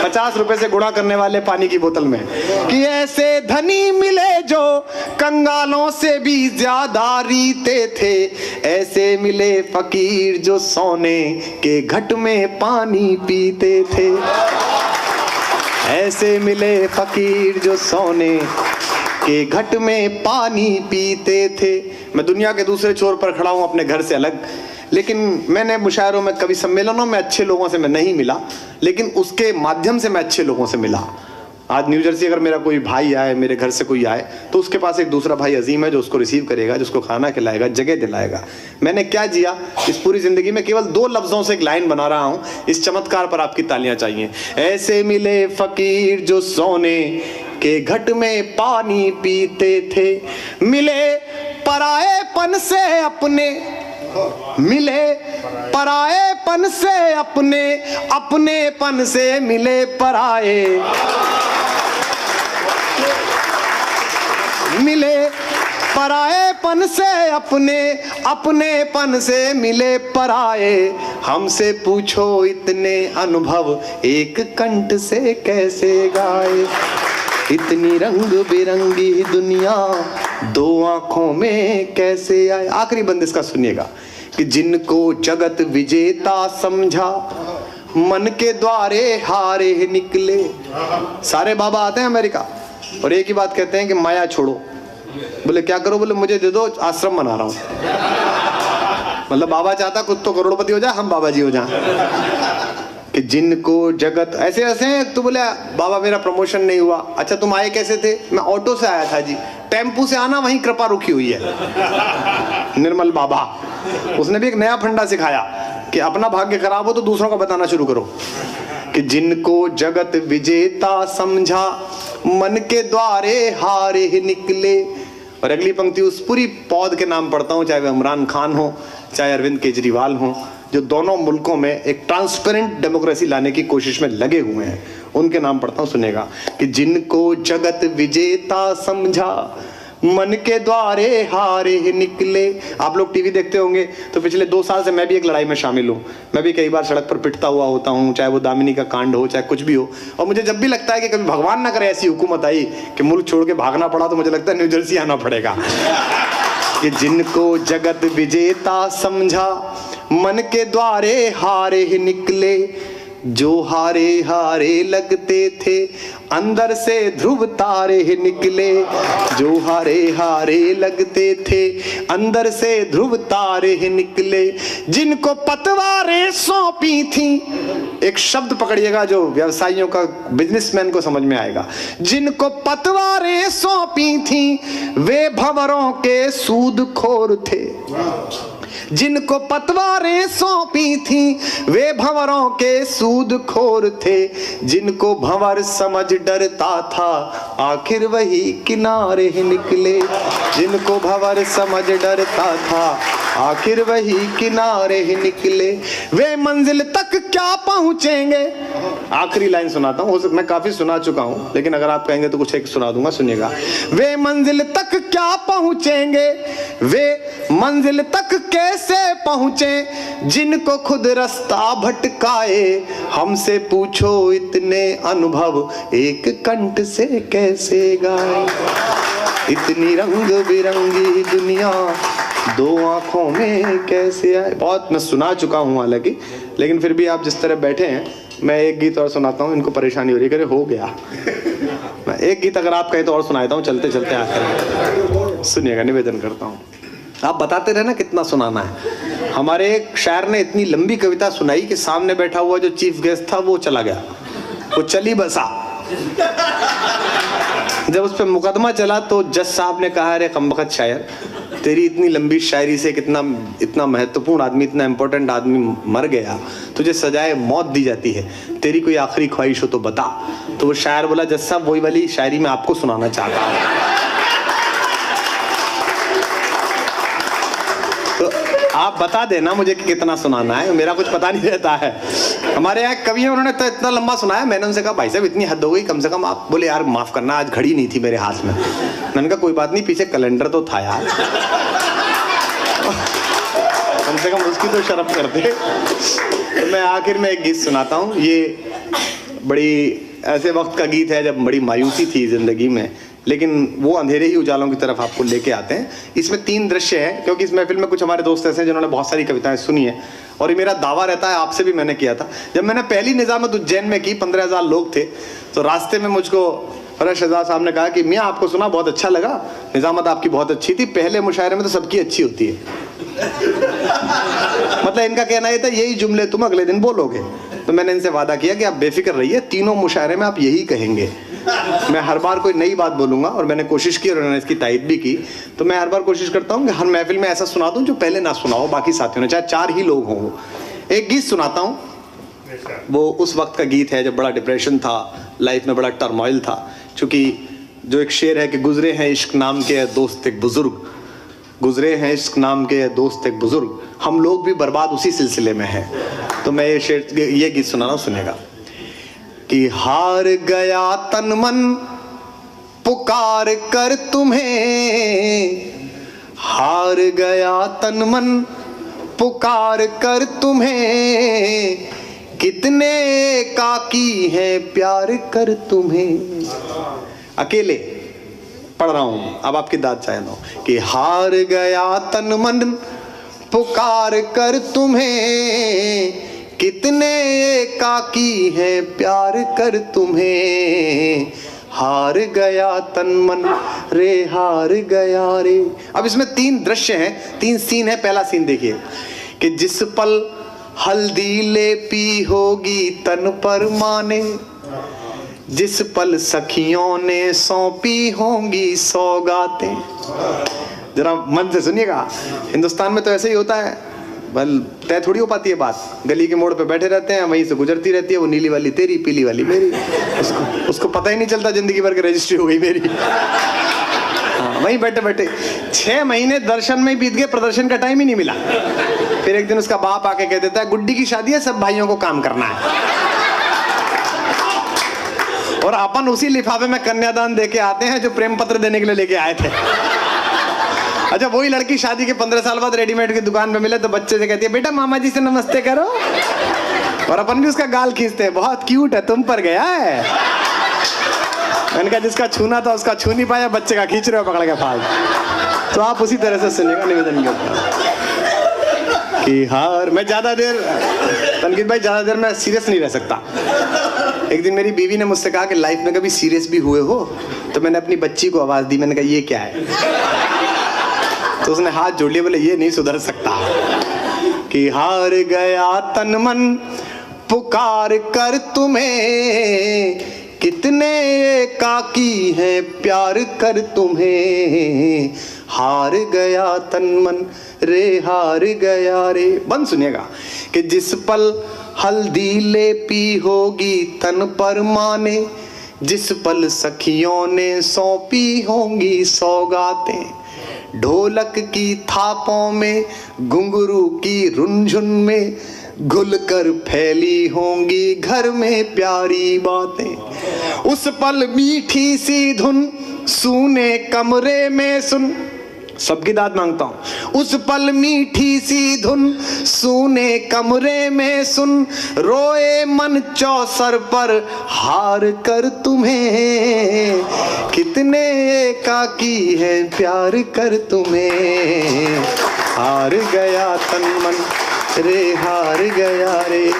A: 50 रुपए से गुणा करने वाले पानी की बोतल में, कि ऐसे धनी मिले जो कंगालों से भी ज्यादा रीते थे, ऐसे मिले फकीर जो सोने के घट में पानी पीते थे, ऐसे मिले फकीर जो सोने के घट में पानी पीते थे। मैं दुनिया के दूसरे छोर पर खड़ा हूं, अपने घर से अलग, लेकिन मैंने मुशायरों में, कभी सम्मेलनों में अच्छे लोगों से मैं नहीं मिला, लेकिन उसके माध्यम से मैं अच्छे लोगों से मिला। आज न्यू जर्सी अगर मेरा कोई भाई आए, मेरे घर से कोई आए, तो उसके पास एक दूसरा भाई अजीम है जो उसको रिसीव करेगा, जिसको खाना खिलाएगा, जगह दिलाएगा। मैंने क्या जिया इस पूरी जिंदगी में, केवल 2 लफ्जों से एक लाइन बना रहा हूं, इस चमत्कार पर आपकी तालियां चाहिए। ऐसे मिले फकीर जो सोने के घट में पानी पीते थे, मिले पराएपन से अपने, मिले पराएपन से अपने, अपनेपन से मिले पराए, मिले पराएपन से अपने, अपनेपन से मिले पराए। हमसे पूछो इतने अनुभव एक कंठ से कैसे गाए, इतनी रंग बिरंगी दुनिया 2 आंखों में कैसे आए। आखिरी बंद इसका सुनिएगा, कि जिनको जगत विजेता समझा मन के द्वारे हारे निकले। सारे बाबा आते हैं अमेरिका और एक ही बात कहते हैं कि माया छोड़ो। बोले क्या करो? बोले मुझे दे दो, आश्रम बना रहा हूं। मतलब बाबा चाहता खुद तो करोड़पति हो जाए, हम बाबा जी हो जाए। कि जिनको जगत ऐसे ऐसे हैं। तो बोले बाबा मेरा प्रमोशन नहीं हुआ। अच्छा तुम आए कैसे थे? मैं ऑटो से आया था जी। टेम्पू से आना वहीं कृपा रुकी हुई है। निर्मल बाबा, उसने भी एक नया फंडा सिखाया कि अपना भाग्य खराब हो तो दूसरों का बताना शुरू करो। कि जिनको जगत विजेता समझा मन के द्वारे हारे ही निकले। और अगली पंक्ति उस पूरी पौध के नाम पढ़ता हूं, चाहे वह इमरान खान हो चाहे अरविंद केजरीवाल हो, जो दोनों मुल्कों में एक ट्रांसपेरेंट डेमोक्रेसी लाने की कोशिश में लगे हुए हैं, उनके नाम पढ़ता हूं, सुनेगा। कि जिनको जगत विजेता समझा मन के द्वारे हारे ही निकले। आप लोग टीवी देखते होंगे तो पिछले 2 साल से मैं भी एक लड़ाई में शामिल हूँ। मैं भी कई बार सड़क पर पिटता हुआ होता हूँ, चाहे वो दामिनी का कांड हो चाहे कुछ भी हो। और मुझे जब भी लगता है कि कभी भगवान ना करे ऐसी हुकूमत आई कि मुल्क छोड़ के भागना पड़ा, तो मुझे लगता है न्यू जर्सी आना पड़ेगा। कि जिनको जगत विजेता समझा मन के द्वारे हारे ही निकले। जो हारे हारे लगते थे अंदर से ध्रुव तारे ही निकले। जो हारे हारे लगते थे अंदर से ध्रुव तारे ही निकले। जिनको पतवारें सौंपी थी, एक शब्द पकड़िएगा जो व्यवसायियों का, बिजनेसमैन को समझ में आएगा। जिनको पतवारें सौंपी थी वे भंवरों के सूदखोर थे। जिनको पतवारें सौंपी थी वे भंवरों के सूदखोर थे। जिनको भंवर समझ डरता था आखिर वही किनारे ही निकले। जिनको भंवर समझ डरता था आखिर वही किनारे ही निकले। वे मंजिल तक क्या पहुंचेंगे। आखिरी लाइन सुनाता हूँ, मैं काफी सुना चुका हूँ, लेकिन अगर आप कहेंगे तो कुछ एक सुना दूंगा, सुनिएगा। वे मंजिल तक क्या पहुंचेंगे, वे मंजिल तक कैसे पहुंचे, जिनको खुद रास्ता भटकाए। हमसे पूछो इतने अनुभव एक कंठ से कैसे गाए। इतनी रंग बिरंगी दुनिया 2 आंखों में कैसे आए। बहुत मैं सुना चुका हूँ हालांकि, लेकिन फिर भी आप जिस तरह बैठे हैं, मैं एक गीत और सुनाता हूँ। इनको परेशानी हो रही है, हो गया। मैं एक गीत अगर आप कहें तो और सुनाता हूँ, चलते चलते आकर सुनिएगा, निवेदन करता हूँ। आप बताते रहे ना कितना सुनाना है। हमारे एक शायर ने इतनी लंबी कविता सुनाई कि सामने बैठा हुआ जो चीफ गेस्ट था वो चला गया, वो चली बसा। जब उस पर मुकदमा चला तो जज साहब ने कहा, अरे कमबख्त शायर, तेरी इतनी लंबी शायरी से इतना महत्वपूर्ण आदमी, इतना इंपॉर्टेंट आदमी मर गया, तुझे सजाए मौत दी जाती है, तेरी कोई आखिरी ख्वाहिश हो तो बता। तो वो शायर बोला, जज साहब वही वाली शायरी मैं आपको सुनाना चाहता हूँ। तो आप बता देना मुझे कि कितना सुनाना है, मेरा कुछ पता नहीं रहता है। हमारे यहाँ कवि हैं, उन्होंने तो इतना लंबा सुनाया, मैंने उनसे कहा भाई साहब इतनी हद हो गई, कम से कम आप। बोले यार माफ करना, आज घड़ी नहीं थी मेरे हाथ में। मैंने कहा कोई बात नहीं, पीछे कैलेंडर तो था यार, कम से कम उसकी तो शर्म करते। तो मैं आखिर में एक गीत सुनाता हूँ। ये बड़ी ऐसे वक्त का गीत है जब बड़ी मायूसी थी जिंदगी में, लेकिन वो अंधेरे ही उजालों की तरफ आपको लेके आते हैं। इसमें 3 दृश्य हैं, क्योंकि इस महफिल में कुछ हमारे दोस्त ऐसे हैं जिन्होंने बहुत सारी कविताएं सुनी है, और ये मेरा दावा रहता है, आपसे भी मैंने किया था। जब मैंने पहली निजामत उज्जैन में की, 15,000 लोग थे, तो रास्ते में मुझको फरश शहजाद साहब ने कहा कि मियाँ आपको सुना बहुत अच्छा लगा, निजामत आपकी बहुत अच्छी थी, पहले मुशायरे में तो सबकी अच्छी होती है। मतलब इनका कहना ये था यही जुमले तुम अगले दिन बोलोगे। तो मैंने इनसे वादा किया कि आप बेफिक्र रहिए, तीनों मुशायरे में आप यही कहेंगे। मैं हर बार कोई नई बात बोलूंगा, और मैंने कोशिश की और उन्होंने इसकी तायद भी की। तो मैं हर बार कोशिश करता हूँ कि हर महफिल में ऐसा सुना दूं जो पहले ना सुना हो बाकी साथियों ने, चाहे 4 ही लोग हों। एक गीत सुनाता हूँ, वो उस वक्त का गीत है जब बड़ा डिप्रेशन था, लाइफ में बड़ा टर्मोइल था। चूंकि जो एक शेर है कि गुजरे हैं इश्क नाम के दोस्त एक बुजुर्ग, गुजरे हैं इश्क नाम के दोस्त एक बुजुर्ग, हम लोग भी बर्बाद उसी सिलसिले में हैं। तो मैं ये गीत सुना रहा हूं, सुनेगा। कि हार गया तन मन पुकार कर तुम्हें, हार गया तन मन पुकार कर तुम्हें, कितने काकी हैं प्यार कर तुम्हें। अकेले पढ़ रहा हूं, अब आपकी दाद चाहता हूं। कि हार गया तन मन पुकार कर तुम्हें, कितने काकी हैं प्यार कर तुम्हें, हार गया तन मन रे हार गया रे। अब इसमें 3 दृश्य हैं, 3 सीन है। पहला सीन देखिए कि जिस पल हल्दी लेपी होगी तन पर माने, जिस पल सखियों ने सौंपी होंगी सौगातें। जरा मन से सुनिएगा, हिंदुस्तान में तो ऐसे ही होता है, बल तय थोड़ी हो पाती है बात। गली के मोड़ पे बैठे रहते हैं, वहीं से गुजरती रहती है, वो नीली वाली तेरी पीली वाली मेरी, उसको पता ही नहीं चलता जिंदगी भर की रजिस्ट्री हो गई मेरी। हाँ, वहीं बैठे बैठे 6 महीने दर्शन में बीत गए, प्रदर्शन का टाइम ही नहीं मिला। फिर एक दिन उसका बाप आके कह देता है गुड्डी की शादी है, सब भाइयों को काम करना है। और अपन उसी लिफाफे में कन्यादान देके आते हैं जो प्रेम पत्र देने के लिए लेके आए थे। अच्छा, वही लड़की शादी के 15 साल बाद रेडीमेड की दुकान पे मिले तो बच्चे से कहती है बेटा मामा जी से नमस्ते करो, और अपन भी उसका गाल खींचते हैं, बहुत क्यूट है, तुम पर गया है। मैंने कहा जिसका छूना था उसका छू नहीं पाया, बच्चे का खींच रहे हो पकड़ के फाल। तो आप उसी तरह से सुनिएगा, निवेदन करता कि हार। मैं ज्यादा देर तनकीद भाई, ज्यादा देर मैं सीरियस नहीं रह सकता। एक दिन मेरी बीवी ने मुझसे कहा कि लाइफ में कभी सीरियस भी हुए हो? तो मैंने अपनी बच्ची को आवाज दी, मैंने कहा ये क्या है? तो उसने हाथ जोड़ लिया, बोले ये नहीं सुधर सकता। कि हार गया तन मन पुकार कर तुम्हें, कितने काकी हैं प्यार कर तुम्हें, हार गया तन मन रे हार गया रे। बंद सुनिएगा कि जिस पल हल्दी लेपी होगी तन पर माने, जिस पल सखियों ने सौंपी होंगी सौगातें, ढोलक की थापों में घुंघरू की रुनझुन में घुल कर फैली होंगी घर में प्यारी बातें, उस पल मीठी सी धुन सूने कमरे में सुन। सबकी दाद मांगता हूं। उस पल मीठी सी धुन सूने कमरे में सुन, रोए मन चौसर पर हार कर तुम्हें, कितने काकी है प्यार कर तुम्हें, हार गया तन मन रे हार गया रे।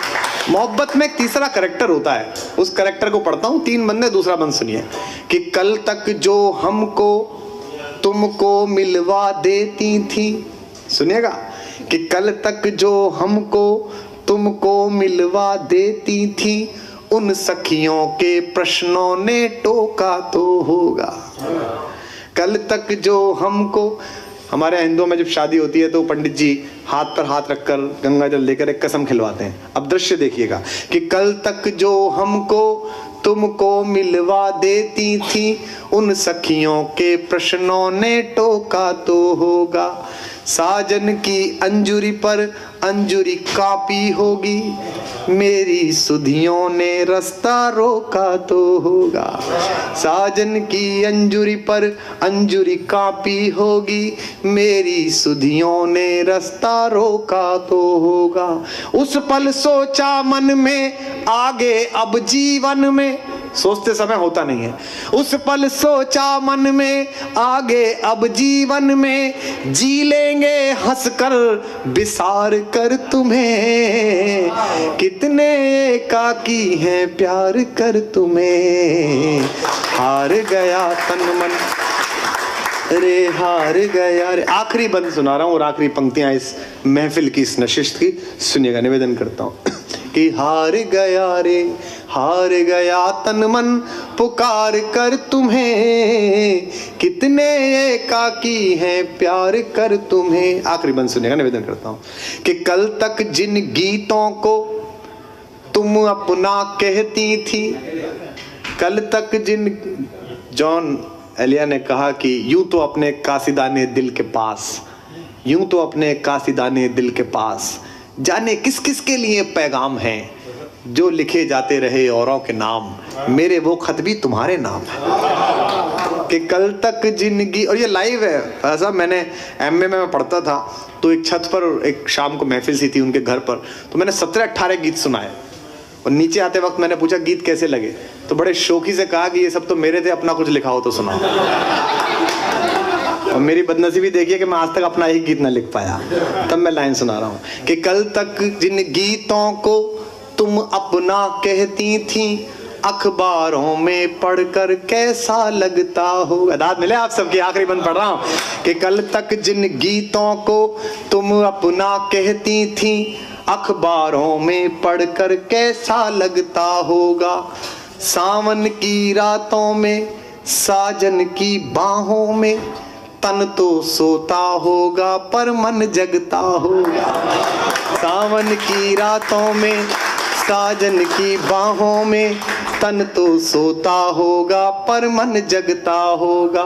A: मोहब्बत में एक तीसरा करेक्टर होता है, उस करेक्टर को पढ़ता हूं। 3 बंदे, दूसरा बंद सुनिए। कि कल तक जो हमको तुमको मिलवा देती थी, सुनिएगा, कि कल तक जो हमको तुमको मिलवा देती थी, उन सखियों के प्रश्नों ने टोका तो होगा। कल तक जो हमको, हमारे हिंदुओं में जब शादी होती है तो पंडित जी हाथ पर हाथ रखकर गंगा जल लेकर एक कसम खिलवाते हैं। अब दृश्य देखिएगा कि कल तक जो हमको तुमको मिलवा देती थी, उन सखियों के प्रश्नों ने टोका तो होगा। साजन की अंजुरी पर अंजुरी कापी होगी, मेरी सुधियों ने रास्ता रोका तो होगा। साजन की अंजुरी पर अंजुरी कापी होगी, मेरी सुधियों ने रास्ता रोका तो होगा। उस पल सोचा मन में, आगे अब जीवन में, सोचते समय होता नहीं है। उस पल सोचा मन में, आगे अब जीवन में, जी लेंगे हंसकर बिसार कर तुम्हें, कितने एकाकी हैं प्यार कर तुम्हें। हार गया तन मन रे, हार गया रे। आखिरी बंद सुना रहा हूं और आखिरी पंक्तियां इस महफिल की, इस नशिस्त की सुनिएगा, निवेदन करता हूं कि हार गया रे, हार गया तन मन पुकार कर तुम्हें, कितने एकाकी हैं प्यार कर तुम्हें। आखिरी बंद सुनिएगा, निवेदन करता हूं कि कल तक जिन गीतों को तुम अपना कहती थी, कल तक जिन, जॉन एलिया ने कहा कि यूं तो अपने कासिदाने दिल के पास, यूं तो अपने कासिदाने दिल के पास, जाने किस किस के लिए पैगाम हैं, जो लिखे जाते रहे औरों के नाम, मेरे वो खत भी तुम्हारे नाम है। कि कल तक जिंदगी, और ये लाइव है ऐसा, मैंने एमए में पढ़ता था तो एक छत पर एक शाम को महफिल सी थी उनके घर पर, तो मैंने 17-18 गीत सुनाए और नीचे आते वक्त मैंने पूछा गीत कैसे लगे, तो बड़े शौकी से कहा कि ये सब तो मेरे थे, अपना कुछ लिखा हो तो सुनाओ। और मेरी बदनसीबी देखिए कि मैं आज तक अपना एक गीत ना लिख पाया। तब मैं लाइन सुना रहा हूं कि कल तक जिन गीतों को तुम अपना कहती थी, अखबारों में पढ़कर कैसा लगता होगा। दाद मिले आप सबकी। आखिरी बंद पढ़ रहा हूं कि कल तक जिन गीतों को तुम अपना कहती थी, अखबारों में पढ़कर कैसा लगता होगा। सावन की रातों में, साजन की बाहों में, तन तो सोता होगा पर मन जगता होगा। सावन की रातों में, साजन की बाहों में, तन तो सोता होगा पर मन जगता होगा।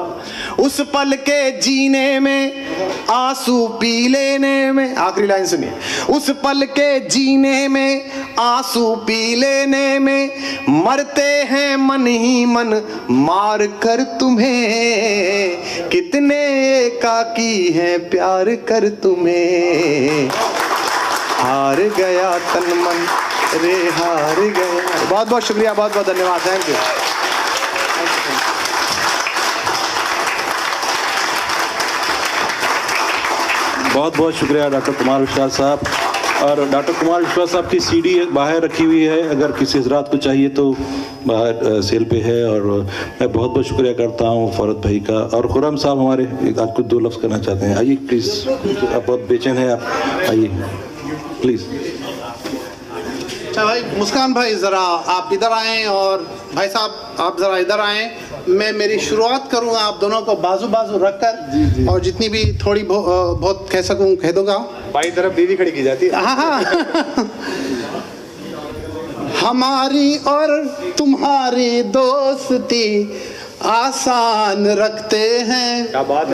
A: उस पल के जीने में, आंसू पी लेने में, आखिरी लाइन सुनिए, उस पल के जीने में, आंसू पी लेने में, मरते हैं मन ही मन मार कर तुम्हें, कितने एकाकी हैं प्यार कर तुम्हें। हार गया तन मन रे, हार गया। बहुत बहुत शुक्रिया, बहुत बहुत धन्यवाद, थैंक यू।
B: बहुत बहुत शुक्रिया डॉक्टर कुमार विश्वास साहब। और डॉक्टर कुमार विश्वास साहब की सीडी बाहर रखी हुई है, अगर किसी रात को चाहिए तो बाहर सेल पे है। और मैं बहुत बहुत शुक्रिया करता हूँ फरहत भाई का। और खुर्रम साहब हमारे आज कुछ 2 लफ्ज़ करना चाहते हैं, आइए प्लीज़। आप बहुत बेचैन हैं, आप आइए प्लीज़।
C: अच्छा भाई, मुस्कान भाई ज़रा आप इधर आएँ, और भाई साहब आप ज़रा इधर आएँ। मैं मेरी शुरुआत करूँगा आप दोनों को बाजू बाजू रखकर, और जितनी भी थोड़ी बहुत कह सकूँ कह दूँगा।
A: बाई तरफ बीवी खड़ी की जाती है।
C: हाँ हाँ। हमारी और तुम्हारी दोस्ती आसान रखते हैं,
A: क्या बात है।